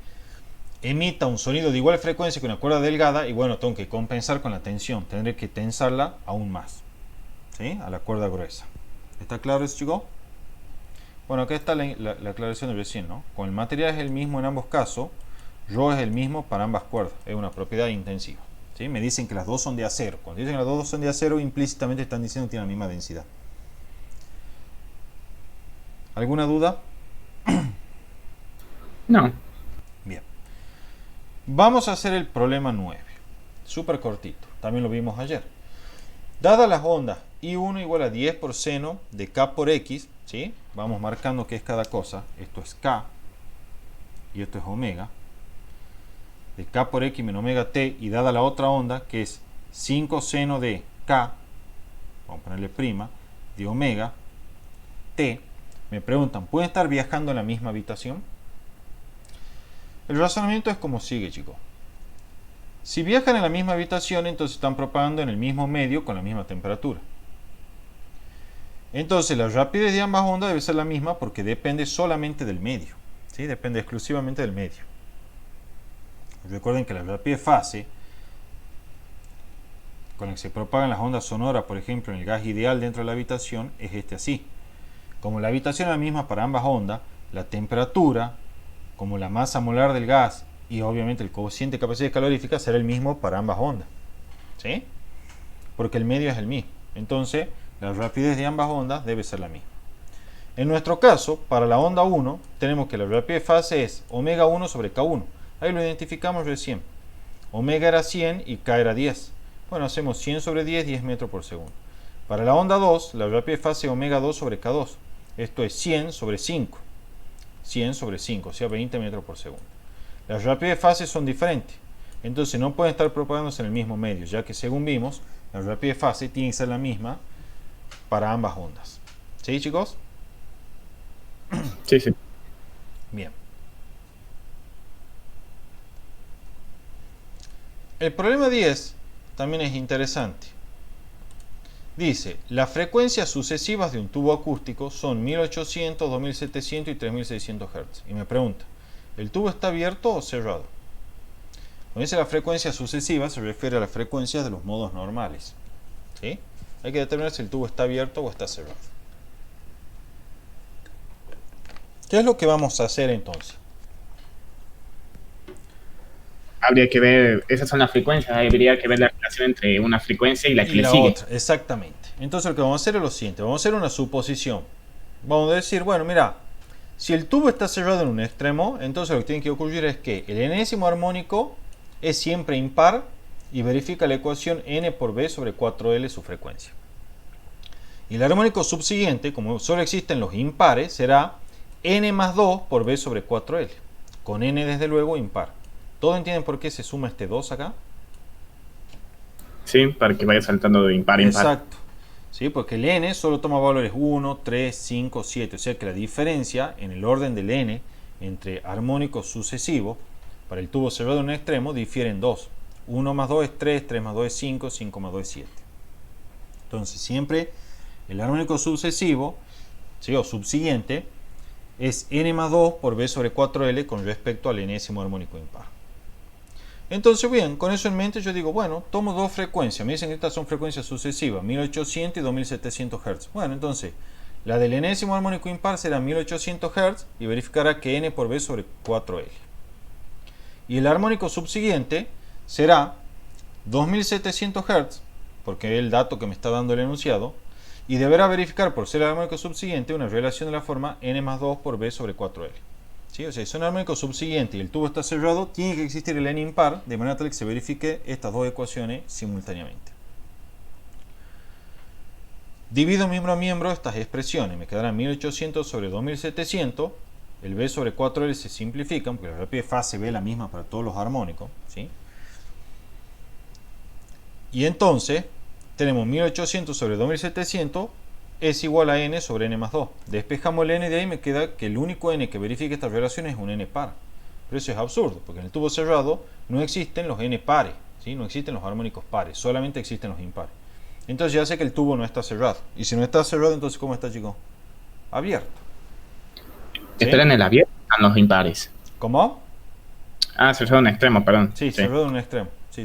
emita un sonido de igual frecuencia que una cuerda delgada, y bueno, tengo que compensar con la tensión. Tendré que tensarla aún más, ¿sí?, a la cuerda gruesa. ¿Está claro eso, chicos? Bueno, acá está la aclaración de recién, ¿no? Con el material es el mismo en ambos casos, ρ es el mismo para ambas cuerdas. Es una propiedad intensiva. ¿Sí? Me dicen que las dos son de acero. Cuando dicen que las dos son de acero, implícitamente están diciendo que tienen la misma densidad. ¿Alguna duda? No. Bien. Vamos a hacer el problema 9. Súper cortito. También lo vimos ayer. Dadas las ondas I1 igual a 10 por seno de K por X, ¿sí? Vamos marcando qué es cada cosa. Esto es K y esto es omega. De K por X menos omega T, y dada la otra onda, que es 5 seno de K, vamos a ponerle prima, de omega T, me preguntan, ¿pueden estar viajando en la misma habitación? El razonamiento es como sigue, chicos. Si viajan en la misma habitación, entonces están propagando en el mismo medio con la misma temperatura. Entonces la rapidez de ambas ondas debe ser la misma porque depende solamente del medio, ¿sí? Depende exclusivamente del medio. Recuerden que la rapidez fase con la que se propagan las ondas sonoras, por ejemplo, en el gas ideal dentro de la habitación, es este así. Como la habitación es la misma para ambas ondas, la temperatura, como la masa molar del gas y obviamente el cociente de capacidad calorífica será el mismo para ambas ondas, ¿sí? Porque el medio es el mismo. Entonces, la rapidez de ambas ondas debe ser la misma. En nuestro caso, para la onda 1, tenemos que la rapidez fase es omega 1 sobre K1. Ahí lo identificamos recién. Omega era 100 y K era 10. Bueno, hacemos 100 sobre 10, 10 metros por segundo. Para la onda 2, la rapidez fase es omega 2 sobre K2. Esto es 100 sobre 5. 100 sobre 5, o sea, 20 metros por segundo. Las rapidez fases son diferentes. Entonces no pueden estar propagándose en el mismo medio, ya que según vimos, la rapidez fase tiene que ser la misma para ambas ondas. ¿Sí, chicos? Sí, sí. Bien. El problema 10 también es interesante. Dice, las frecuencias sucesivas de un tubo acústico son 1800, 2700 y 3600 Hz. Y me pregunta, ¿el tubo está abierto o cerrado? Cuando dice la frecuencia sucesiva se refiere a las frecuencias de los modos normales, ¿sí? Hay que determinar si el tubo está abierto o está cerrado. ¿Qué es lo que vamos a hacer entonces? Habría que ver, esas son las frecuencias, habría que ver la relación entre una frecuencia y la que Y le la sigue. otra, exactamente. Entonces lo que vamos a hacer es lo siguiente, vamos a hacer una suposición. Vamos a decir, bueno, mira, si el tubo está cerrado en un extremo, entonces lo que tiene que ocurrir es que el enésimo armónico es siempre impar y verifica la ecuación n por b sobre 4L su frecuencia. Y el armónico subsiguiente, como solo existen los impares, será n más 2 por b sobre 4L, con n desde luego impar. ¿Todos entienden por qué se suma este 2 acá? Sí, para que vaya saltando de impar a impar. Exacto. ¿Sí? Porque el n solo toma valores 1, 3, 5, 7. O sea que la diferencia en el orden del n entre armónicos sucesivos para el tubo cerrado en un extremo difiere en 2. 1 más 2 es 3, 3 más 2 es 5, 5 más 2 es 7. Entonces siempre el armónico sucesivo, ¿sí? O subsiguiente es n más 2 por b sobre 4L con respecto al enésimo armónico impar. Entonces, bien, con eso en mente yo digo, bueno, tomo dos frecuencias. Me dicen que estas son frecuencias sucesivas, 1800 y 2700 Hz. Bueno, entonces, la del enésimo armónico impar será 1800 Hz y verificará que n por b sobre 4L. Y el armónico subsiguiente será 2700 Hz, porque es el dato que me está dando el enunciado, y deberá verificar, por ser el armónico subsiguiente, una relación de la forma n más 2 por b sobre 4L. ¿Sí? O sea, si es un armónico subsiguiente y el tubo está cerrado, tiene que existir el n impar, de manera tal que se verifique estas dos ecuaciones simultáneamente. Divido miembro a miembro estas expresiones, me quedarán 1800 sobre 2700, el b sobre 4L se simplifican, porque la rapidez fase b es la misma para todos los armónicos, ¿sí? Y entonces, tenemos 1800 sobre 2700, es igual a n sobre n más 2. Despejamos el n de ahí y me queda que el único n que verifique esta relación es un n par. Pero eso es absurdo, porque en el tubo cerrado no existen los n pares, ¿sí? No existen los armónicos pares, solamente existen los impares. Entonces ya sé que el tubo no está cerrado. Y si no está cerrado, entonces ¿cómo está, chicos? Abierto. ¿Sí? Espera, en el abierto están los impares. ¿Cómo? Ah, cerrado en extremo, perdón. Sí, cerrado en un extremo. Sí.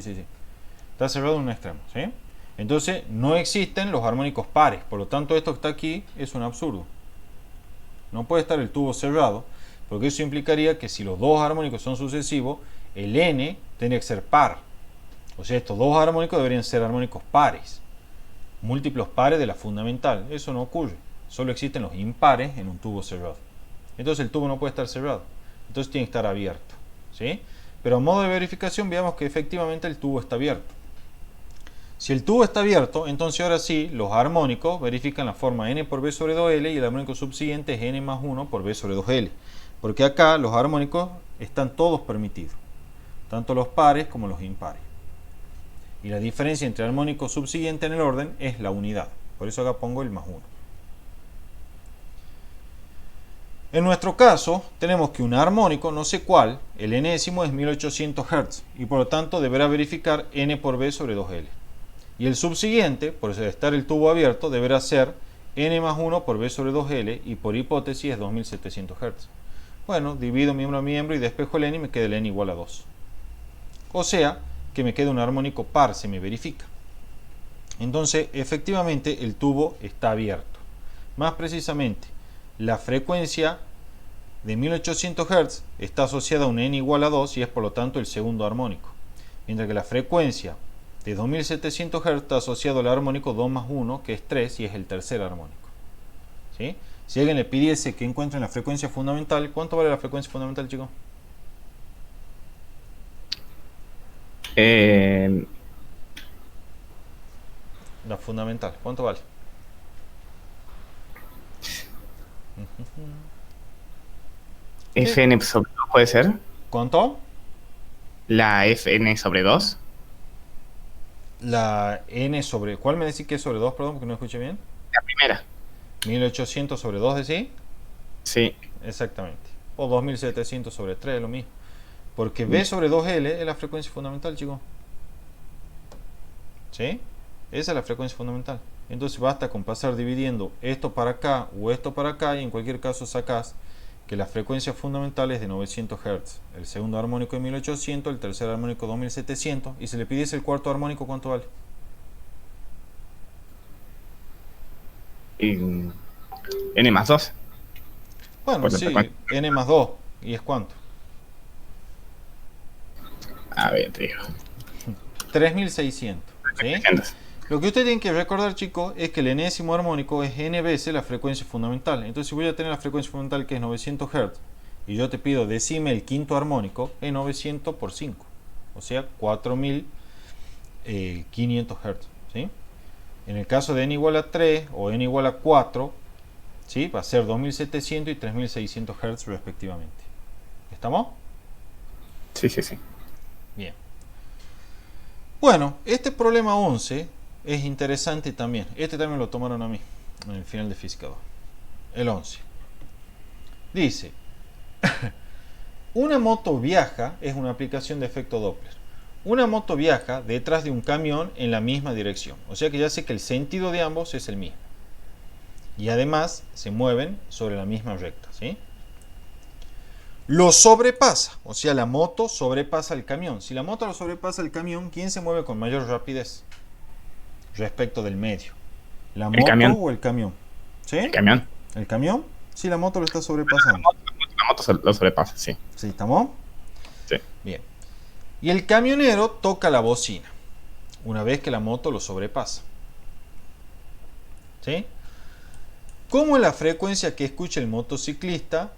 Está cerrado en un extremo, ¿sí? Entonces no existen los armónicos pares, por lo tanto esto que está aquí es un absurdo. No puede estar el tubo cerrado, porque eso implicaría que si los dos armónicos son sucesivos, el n tendría que ser par. O sea, estos dos armónicos deberían ser armónicos pares, múltiplos pares de la fundamental. Eso no ocurre. Solo existen los impares en un tubo cerrado. Entonces el tubo no puede estar cerrado. Entonces tiene que estar abierto. ¿Sí? Pero a modo de verificación veamos que efectivamente el tubo está abierto. Si el tubo está abierto, entonces ahora sí, los armónicos verifican la forma n por b sobre 2L y el armónico subsiguiente es n más 1 por b sobre 2L. Porque acá los armónicos están todos permitidos, tanto los pares como los impares. Y la diferencia entre armónico subsiguiente en el orden es la unidad. Por eso acá pongo el más 1. En nuestro caso, tenemos que un armónico, no sé cuál, el enésimo es 1800 Hz y por lo tanto deberá verificar n por b sobre 2L. Y el subsiguiente, por estar el tubo abierto, deberá ser n más 1 por b sobre 2L y por hipótesis es 2700 Hz. Bueno, divido miembro a miembro y despejo el n y me queda el n igual a 2. O sea, que me queda un armónico par, se me verifica. Entonces, efectivamente, el tubo está abierto. Más precisamente, la frecuencia de 1800 Hz está asociada a un n igual a 2 y es por lo tanto el segundo armónico. Mientras que la frecuencia de 2700 Hz está asociado al armónico 2 más 1, que es 3 y es el tercer armónico. ¿Sí? Si alguien le pidiese que encuentren la frecuencia fundamental, ¿cuánto vale la frecuencia fundamental, chicos? La fundamental, ¿cuánto vale? Fn sobre 2 puede ser. ¿Cuánto? La Fn sobre 2. La n sobre... ¿Cuál me decís que es sobre 2? Perdón, porque no escuché bien. La primera. 1800 sobre 2, ¿decís? Sí. Exactamente. O 2700 sobre 3, lo mismo. Porque b sobre 2L es la frecuencia fundamental, chicos. ¿Sí? Esa es la frecuencia fundamental. Entonces basta con pasar dividiendo esto para acá o esto para acá y en cualquier caso sacás que la frecuencia fundamental es de 900 Hz. El segundo armónico es 1800, el tercer armónico 2700 y si le pidiese el cuarto armónico, ¿cuánto vale? N más 2. Bueno, sí, n más 2. ¿Y es cuánto? A ver, te digo. 3600. ¿Sí? Lo que usted tiene que recordar, chicos, es que el enésimo armónico es n veces la frecuencia fundamental. Entonces, si voy a tener la frecuencia fundamental que es 900 Hz y yo te pido decime el quinto armónico, es 900 por 5. O sea, 4500 Hz. ¿Sí? En el caso de n igual a 3 o n igual a 4, ¿sí? Va a ser 2700 y 3600 Hz respectivamente. ¿Estamos? Sí, sí, sí. Bien. Bueno, este problema 11 es interesante también. Este también lo tomaron a mí en el final de Física 2. El 11. Dice, una moto viaja, es una aplicación de efecto Doppler. Una moto viaja detrás de un camión en la misma dirección. O sea que ya sé que el sentido de ambos es el mismo. Y además se mueven sobre la misma recta, ¿sí? Lo sobrepasa, o sea, la moto sobrepasa el camión. Si la moto lo sobrepasa el camión, ¿quién se mueve con mayor rapidez respecto del medio? ¿La moto o el camión? ¿Sí? El camión. ¿El camión? Sí, la moto lo está sobrepasando. La moto lo sobrepasa, sí. ¿Sí, estamos? Sí. Bien. Y el camionero toca la bocina una vez que la moto lo sobrepasa. ¿Sí? ¿Cómo es la frecuencia que escucha el motociclista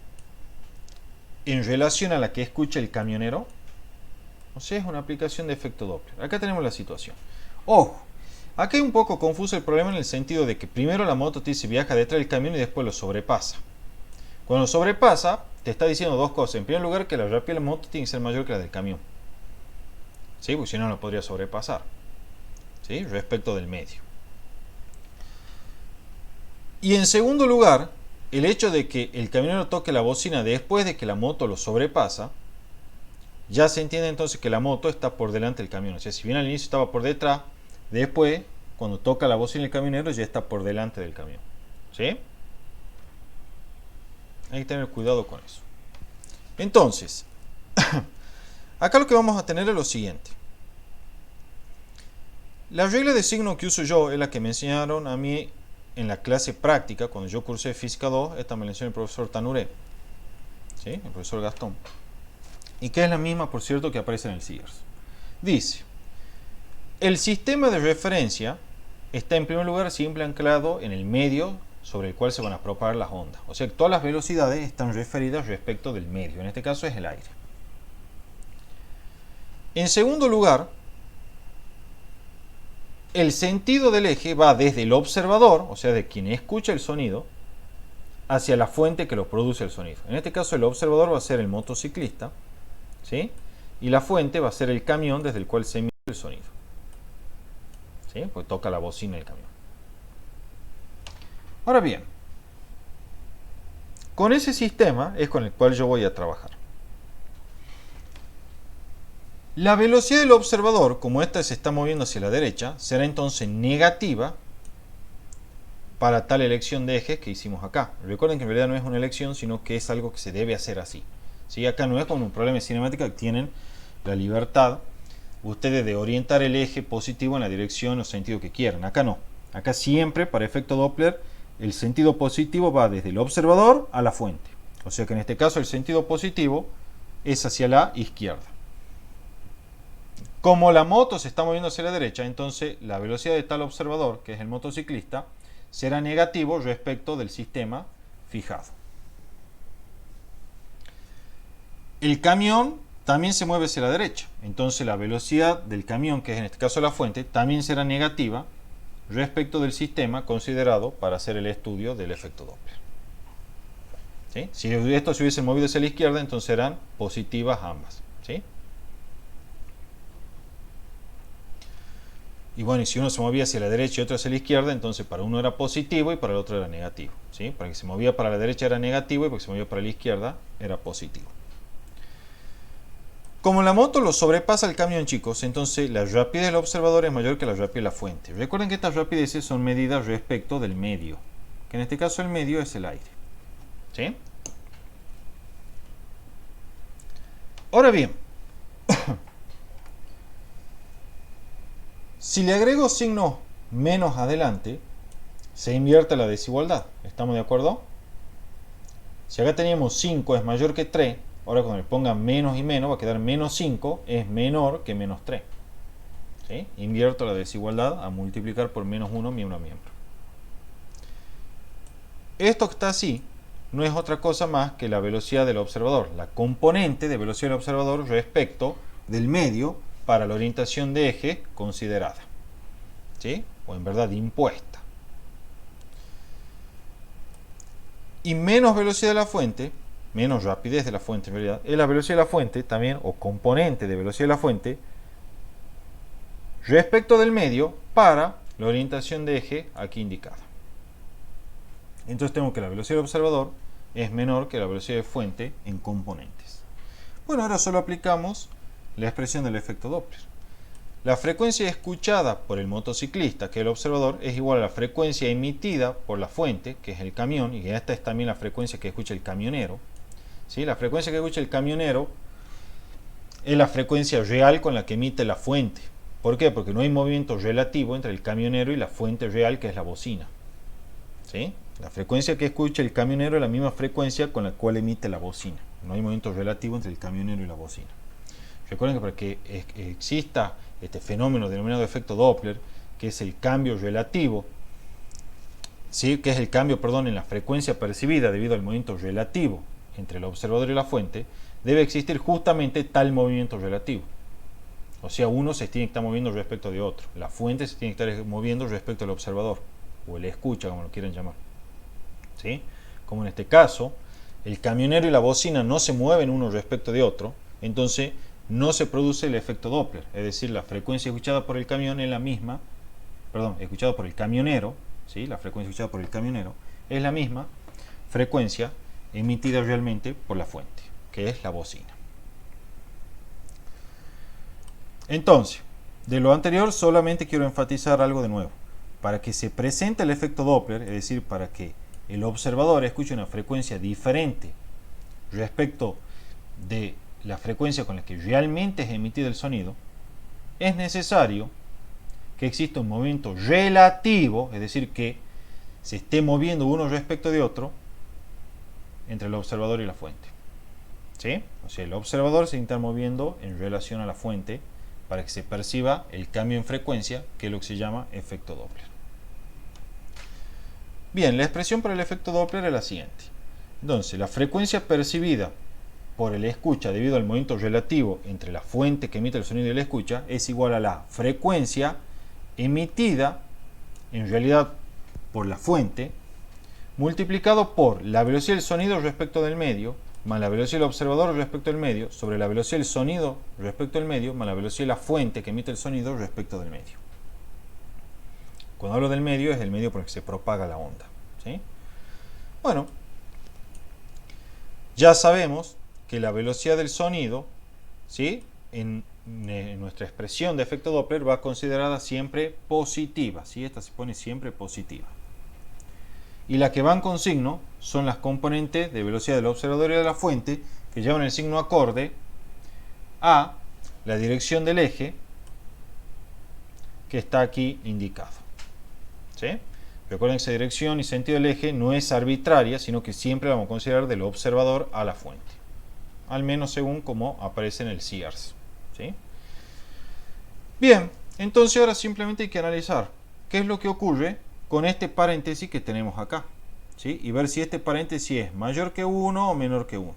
en relación a la que escucha el camionero? O sea, es una aplicación de efecto Doppler. Acá tenemos la situación. Ojo, acá hay un poco confuso el problema en el sentido de que primero la moto te dice viaja detrás del camión y después lo sobrepasa. Cuando lo sobrepasa, te está diciendo dos cosas. En primer lugar, que la rapidez de la moto tiene que ser mayor que la del camión. ¿Sí? Porque si no, no podría sobrepasar. ¿Sí? Respecto del medio. Y en segundo lugar, el hecho de que el camionero toque la bocina después de que la moto lo sobrepasa, ya se entiende entonces que la moto está por delante del camión. O sea, si bien al inicio estaba por detrás, después, cuando toca la bocina el camionero, ya está por delante del camión. ¿Sí? Hay que tener cuidado con eso. Entonces, acá lo que vamos a tener es lo siguiente. La regla de signo que uso yo es la que me enseñaron a mí en la clase práctica, cuando yo cursé Física 2, esta me la enseñó el profesor Tanuré, ¿sí? El profesor Gastón, y que es la misma, por cierto, que aparece en el Sears. Dice, el sistema de referencia está en primer lugar siempre anclado en el medio sobre el cual se van a propagar las ondas. O sea que todas las velocidades están referidas respecto del medio. En este caso es el aire. En segundo lugar, el sentido del eje va desde el observador, o sea, de quien escucha el sonido, hacia la fuente que lo produce el sonido. En este caso el observador va a ser el motociclista, ¿sí? Y la fuente va a ser el camión desde el cual se emite el sonido, ¿sí? Pues toca la bocina el camión. Ahora bien, con ese sistema es con el cual yo voy a trabajar. La velocidad del observador, como ésta se está moviendo hacia la derecha, será entonces negativa para tal elección de ejes que hicimos acá. Recuerden que en realidad no es una elección, sino que es algo que se debe hacer así. ¿Sí? Acá no es como un problema de cinemática, que tienen la libertad ustedes de orientar el eje positivo en la dirección o sentido que quieran. Acá no. Acá siempre, para efecto Doppler, el sentido positivo va desde el observador a la fuente. O sea que en este caso el sentido positivo es hacia la izquierda. Como la moto se está moviendo hacia la derecha, entonces la velocidad de tal observador, que es el motociclista, será negativo respecto del sistema fijado. El camión también se mueve hacia la derecha, entonces la velocidad del camión, que es en este caso la fuente, también será negativa respecto del sistema considerado para hacer el estudio del efecto Doppler. ¿Sí? Si esto se hubiese movido hacia la izquierda, entonces serán positivas ambas. ¿Sí? Y bueno, y si uno se movía hacia la derecha y otro hacia la izquierda, entonces para uno era positivo y para el otro era negativo. ¿Sí? Para que se movía para la derecha era negativo y para que se movía para la izquierda era positivo. Como la moto lo sobrepasa el camión, chicos, entonces la rapidez del observador es mayor que la rapidez de la fuente. Recuerden que estas rapideces son medidas respecto del medio, que en este caso el medio es el aire. ¿Sí? Ahora bien, si le agrego signos menos adelante, se invierte la desigualdad. ¿Estamos de acuerdo? Si acá teníamos 5 es mayor que 3, ahora cuando le ponga menos y menos va a quedar menos 5 es menor que menos 3. ¿Sí? Invierto la desigualdad a multiplicar por menos 1 mi 1 miembro. Esto que está así no es otra cosa más que la velocidad del observador, la componente de velocidad del observador respecto del medio para la orientación de eje considerada. ¿Sí? O en verdad impuesta. Y menos velocidad de la fuente, menos rapidez de la fuente en realidad, es la velocidad de la fuente también, o componente de velocidad de la fuente, respecto del medio para la orientación de eje aquí indicada. Entonces tengo que la velocidad del observador es menor que la velocidad de fuente en componentes. Bueno, ahora solo aplicamos la expresión del efecto Doppler. La frecuencia escuchada por el motociclista, que es el observador, es igual a la frecuencia emitida por la fuente, que es el camión, y esta es también la frecuencia que escucha el camionero. ¿Sí? La frecuencia que escucha el camionero es la frecuencia real con la que emite la fuente. ¿Por qué? Porque no hay movimiento relativo entre el camionero y la fuente real, que es la bocina. ¿Sí? La frecuencia que escucha el camionero es la misma frecuencia con la cual emite la bocina. No hay movimiento relativo entre el camionero y la bocina. Recuerden que para que exista este fenómeno denominado efecto Doppler, que es el cambio relativo, ¿sí? Que es el cambio, en la frecuencia percibida debido al movimiento relativo entre el observador y la fuente, debe existir justamente tal movimiento relativo. O sea, uno se tiene que estar moviendo respecto de otro. La fuente se tiene que estar moviendo respecto al observador, o el escucha, como lo quieran llamar. ¿Sí? Como en este caso, el camionero y la bocina no se mueven uno respecto de otro, entonces no se produce el efecto Doppler. Es decir, la frecuencia escuchada por el camión es la misma, escuchada por el camionero, ¿sí? La frecuencia escuchada por el camionero es la misma frecuencia emitida realmente por la fuente, que es la bocina. Entonces, de lo anterior solamente quiero enfatizar algo de nuevo. Para que se presente el efecto Doppler, es decir, para que el observador escuche una frecuencia diferente respecto de la frecuencia con la que realmente es emitido el sonido, es necesario que exista un movimiento relativo, es decir, que se esté moviendo uno respecto de otro entre el observador y la fuente. ¿Sí? O sea, el observador se está moviendo en relación a la fuente para que se perciba el cambio en frecuencia, que es lo que se llama efecto Doppler. Bien, la expresión para el efecto Doppler es la siguiente. Entonces, la frecuencia percibida por el escucha debido al movimiento relativo entre la fuente que emite el sonido y el escucha es igual a la frecuencia emitida, en realidad por la fuente, multiplicado por la velocidad del sonido respecto del medio, más la velocidad del observador respecto del medio, sobre la velocidad del sonido respecto del medio, más la velocidad de la fuente que emite el sonido respecto del medio. Cuando hablo del medio, es el medio por el que se propaga la onda, ¿sí? Bueno, ya sabemos que la velocidad del sonido, ¿sí?, en nuestra expresión de efecto Doppler va considerada siempre positiva, ¿sí? Esta se pone siempre positiva. Y la que van con signo son las componentes de velocidad del observador y de la fuente que llevan el signo acorde a la dirección del eje que está aquí indicado, ¿sí? Recuerden que esa dirección y sentido del eje no es arbitraria, sino que siempre la vamos a considerar del observador a la fuente, al menos según como aparece en el Sears, ¿sí? Bien, entonces ahora simplemente hay que analizar qué es lo que ocurre con este paréntesis que tenemos acá, ¿sí? Y ver si este paréntesis es mayor que 1 o menor que 1.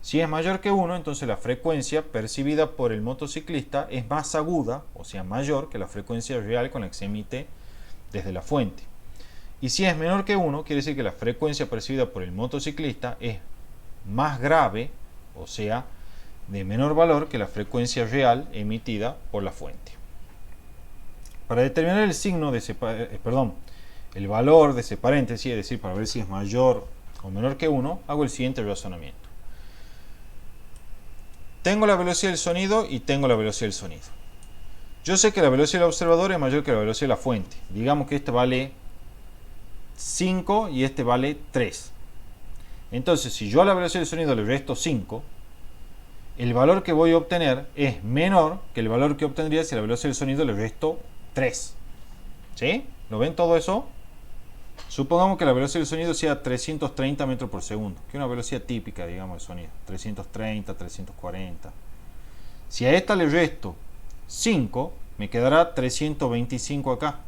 Si es mayor que 1, entonces la frecuencia percibida por el motociclista es más aguda, o sea, mayor que la frecuencia real con la que se emite desde la fuente. Y si es menor que 1, quiere decir que la frecuencia percibida por el motociclista es más grave, o sea, de menor valor que la frecuencia real emitida por la fuente. Para determinar el signo de ese, el valor de ese paréntesis, es decir, para ver si es mayor o menor que 1, hago el siguiente razonamiento. Tengo la velocidad del sonido y tengo la velocidad del sonido. Yo sé que la velocidad del observador es mayor que la velocidad de la fuente. Digamos que este vale 5 y este vale 3. Entonces, si yo a la velocidad del sonido le resto 5, el valor que voy a obtener es menor que el valor que obtendría si a la velocidad del sonido le resto 3. ¿Sí? ¿Lo ven todo eso? Supongamos que la velocidad del sonido sea 330 metros por segundo, que es una velocidad típica, digamos, de sonido. 330, 340. Si a esta le resto 5, me quedará 325 acá.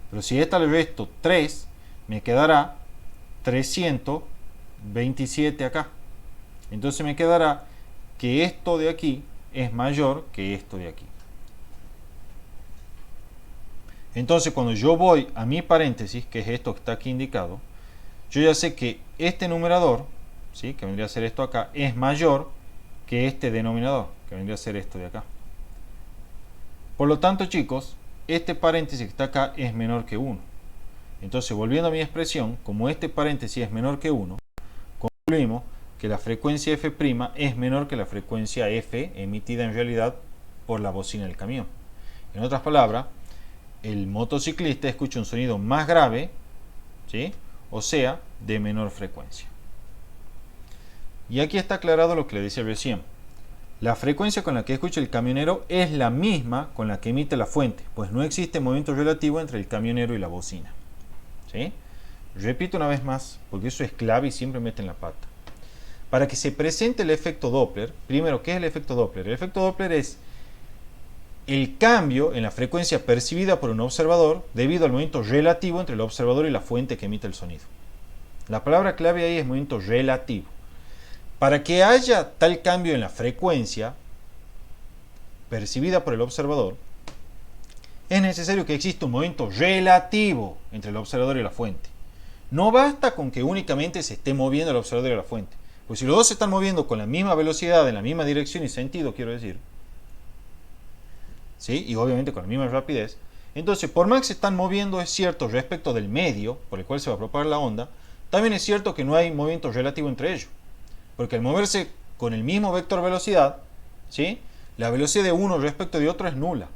Pero si a esta le resto 3, me quedará 327 acá. Entonces me quedará que esto de aquí es mayor que esto de aquí. Entonces cuando yo voy a mi paréntesis, que es esto que está aquí indicado, yo ya sé que este numerador, ¿sí?, que vendría a ser esto acá, es mayor que este denominador, que vendría a ser esto de acá. Por lo tanto, chicos, este paréntesis que está acá es menor que 1. Entonces, volviendo a mi expresión, como este paréntesis es menor que 1, concluimos que la frecuencia f' es menor que la frecuencia f emitida en realidad por la bocina del camión. En otras palabras, el motociclista escucha un sonido más grave, ¿sí?, o sea, de menor frecuencia. Y aquí está aclarado lo que le decía recién. La frecuencia con la que escucha el camionero es la misma con la que emite la fuente, pues no existe movimiento relativo entre el camionero y la bocina, ¿sí? Repito una vez más, porque eso es clave y siempre meten la pata. Para que se presente el efecto Doppler, primero, ¿qué es el efecto Doppler? El efecto Doppler es el cambio en la frecuencia percibida por un observador debido al movimiento relativo entre el observador y la fuente que emite el sonido. La palabra clave ahí es movimiento relativo. Para que haya tal cambio en la frecuencia percibida por el observador, es necesario que exista un movimiento relativo entre el observador y la fuente. No basta con que únicamente se esté moviendo el observador y la fuente. Pues si los dos se están moviendo con la misma velocidad, en la misma dirección y sentido, quiero decir, ¿sí?, y obviamente con la misma rapidez, entonces por más que se están moviendo, es cierto, respecto del medio por el cual se va a propagar la onda, también es cierto que no hay movimiento relativo entre ellos. Porque al moverse con el mismo vector velocidad, ¿sí?, la velocidad de uno respecto de otro es nula.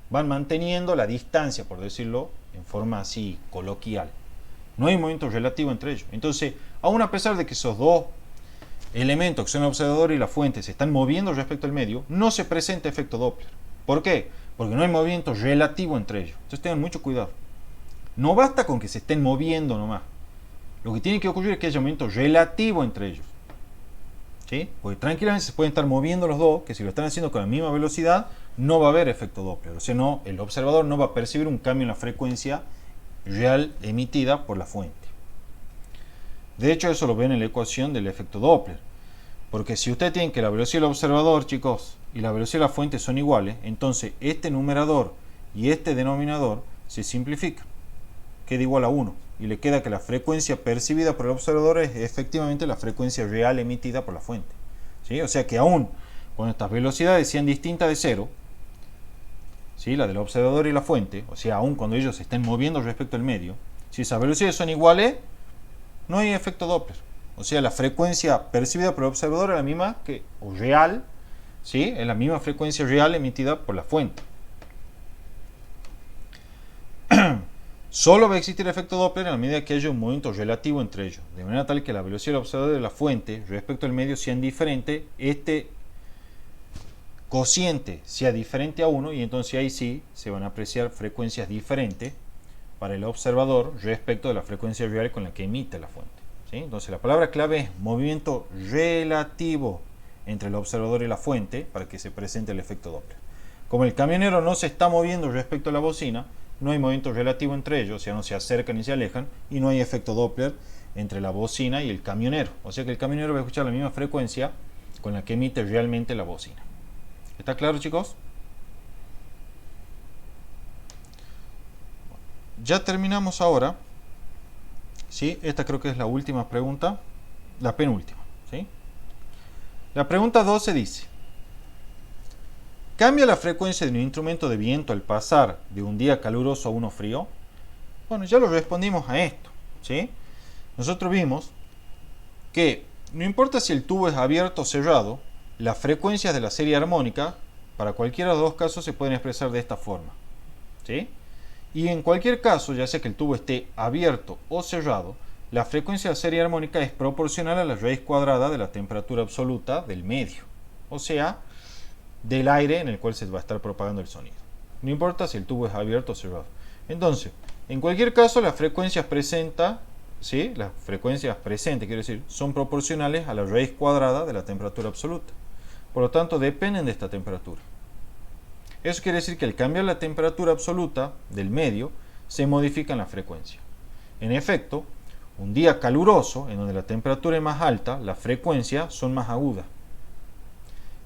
Van manteniendo la distancia, por decirlo en forma así coloquial. No hay movimiento relativo entre ellos. Entonces, aún a pesar de que esos dos elementos, que son el observador y la fuente, se están moviendo respecto al medio, no se presenta efecto Doppler. ¿Por qué? Porque no hay movimiento relativo entre ellos. Entonces tengan mucho cuidado. No basta con que se estén moviendo nomás. Lo que tiene que ocurrir es que haya movimiento relativo entre ellos, ¿sí? Porque tranquilamente se pueden estar moviendo los dos, que si lo están haciendo con la misma velocidad, no va a haber efecto Doppler. O sea, no, el observador no va a percibir un cambio en la frecuencia real emitida por la fuente. De hecho, eso lo ven en la ecuación del efecto Doppler. Porque si usted tiene que la velocidad del observador, chicos, y la velocidad de la fuente son iguales, entonces este numerador y este denominador se simplifican. Queda igual a 1. Y le queda que la frecuencia percibida por el observador es efectivamente la frecuencia real emitida por la fuente. ¿Sí? O sea que aún cuando estas velocidades sean distintas de 0, ¿sí? La del observador y la fuente, o sea, aún cuando ellos se estén moviendo respecto al medio, si esas velocidades son iguales, no hay efecto Doppler. O sea, la frecuencia percibida por el observador es la misma que, o real, ¿sí? Es la misma frecuencia real emitida por la fuente. Solo va a existir efecto Doppler en la medida que haya un movimiento relativo entre ellos, de manera tal que la velocidad del observador y de la fuente respecto al medio sean diferentes, este cociente sea diferente a 1, y entonces ahí sí se van a apreciar frecuencias diferentes para el observador respecto de la frecuencia real con la que emite la fuente. ¿Sí? Entonces la palabra clave es movimiento relativo entre el observador y la fuente para que se presente el efecto Doppler. Como el camionero no se está moviendo respecto a la bocina, no hay movimiento relativo entre ellos, o sea, no se acercan ni se alejan, y no hay efecto Doppler entre la bocina y el camionero. O sea que el camionero va a escuchar la misma frecuencia con la que emite realmente la bocina. ¿Está claro, chicos? Ya terminamos ahora. ¿Sí? Esta creo que es la última pregunta, la penúltima. ¿Sí? La pregunta 12 dice: ¿cambia la frecuencia de un instrumento de viento al pasar de un día caluroso a uno frío? Bueno, ya lo respondimos a esto. ¿Sí? Nosotros vimos que no importa si el tubo es abierto o cerrado, las frecuencias de la serie armónica, para cualquiera de los dos casos, se pueden expresar de esta forma. ¿Sí? Y en cualquier caso, ya sea que el tubo esté abierto o cerrado, la frecuencia de la serie armónica es proporcional a la raíz cuadrada de la temperatura absoluta del medio. O sea, del aire en el cual se va a estar propagando el sonido. No importa si el tubo es abierto o cerrado. Entonces, en cualquier caso, las frecuencias presentes, ¿sí? Las frecuencias presentes, quiero decir, son proporcionales a la raíz cuadrada de la temperatura absoluta. Por lo tanto, dependen de esta temperatura. Eso quiere decir que al cambiar la temperatura absoluta del medio, se modifica la frecuencia. En efecto, un día caluroso, en donde la temperatura es más alta, las frecuencias son más agudas.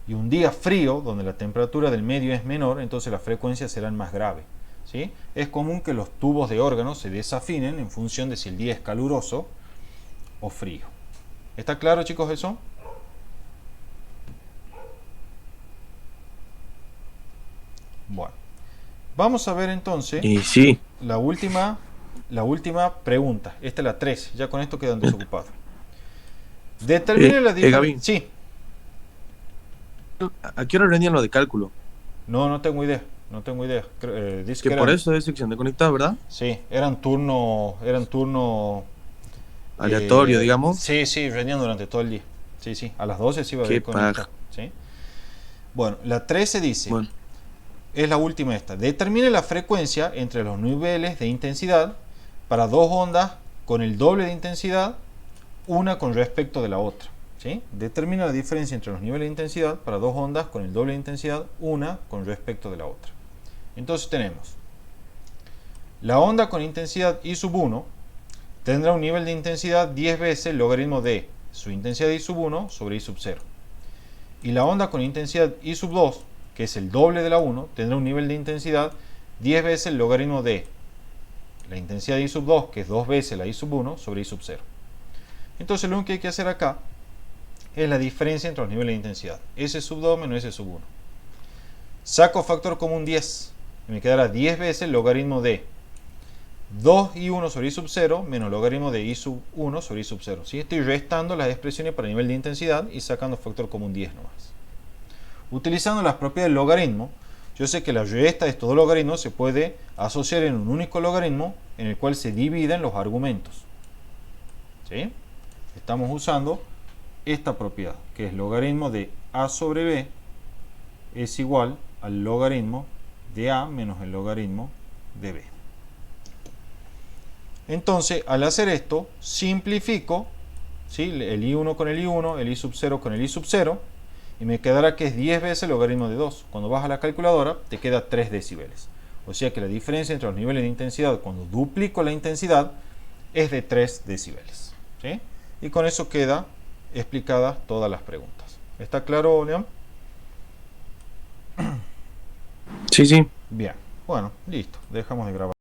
Y un día frío, donde la temperatura del medio es menor, entonces las frecuencias serán más graves. ¿Sí? Es común que los tubos de órgano se desafinen en función de si el día es caluroso o frío. ¿Está claro, chicos, eso? Bueno, vamos a ver entonces Sí. la última pregunta. Esta es la 13. Ya con esto quedan desocupados. Determine la diferencia. Gaby. Sí. ¿A qué hora rendían lo de cálculo? No tengo idea. No tengo idea. Dice Que que por eran, eso es sección de conectado, ¿verdad? sí, eran turno Aleatorio, digamos. Sí, rendían durante todo el día. Sí, a las 12 se iba a Qué ver conectado. paja. ¿Sí? Bueno, la 13 dice, Bueno, es la última esta. Determine la frecuencia entre los niveles de intensidad para dos ondas con el doble de intensidad, una con respecto de la otra. ¿Sí? Determina la diferencia entre los niveles de intensidad para dos ondas con el doble de intensidad, una con respecto de la otra. Entonces tenemos la onda con intensidad I sub 1 tendrá un nivel de intensidad 10 veces el logaritmo de su intensidad I sub 1 sobre I sub 0. Y la onda con intensidad I sub 2, que es el doble de la 1, tendrá un nivel de intensidad 10 veces el logaritmo de la intensidad I sub 2, que es 2 veces la I sub 1 sobre I sub 0. Entonces lo único que hay que hacer acá es la diferencia entre los niveles de intensidad. S sub 2 menos S sub 1. Saco factor común 10. Y me quedará 10 veces el logaritmo de 2i1 sobre i sub 0 menos logaritmo de i sub 1 sobre i sub 0. ¿Sí? Estoy restando las expresiones para nivel de intensidad y sacando factor común 10 nomás. Utilizando las propiedades del logaritmo, yo sé que la resta de estos dos logaritmos se puede asociar en un único logaritmo en el cual se dividen los argumentos. ¿Sí? Estamos usando esta propiedad, que es logaritmo de a sobre b es igual al logaritmo de a menos el logaritmo de b. Entonces, al hacer esto, simplifico, ¿sí? El i1 con el i1, el i sub 0 con el i sub 0, y me quedará que es 10 veces el logaritmo de 2. Cuando vas a la calculadora, te queda 3 decibeles. O sea que la diferencia entre los niveles de intensidad cuando duplico la intensidad es de 3 decibeles. ¿Sí? Y con eso queda explicadas todas las preguntas. ¿Está claro, León? Sí, sí. Bien. Bueno, listo. Dejamos de grabar.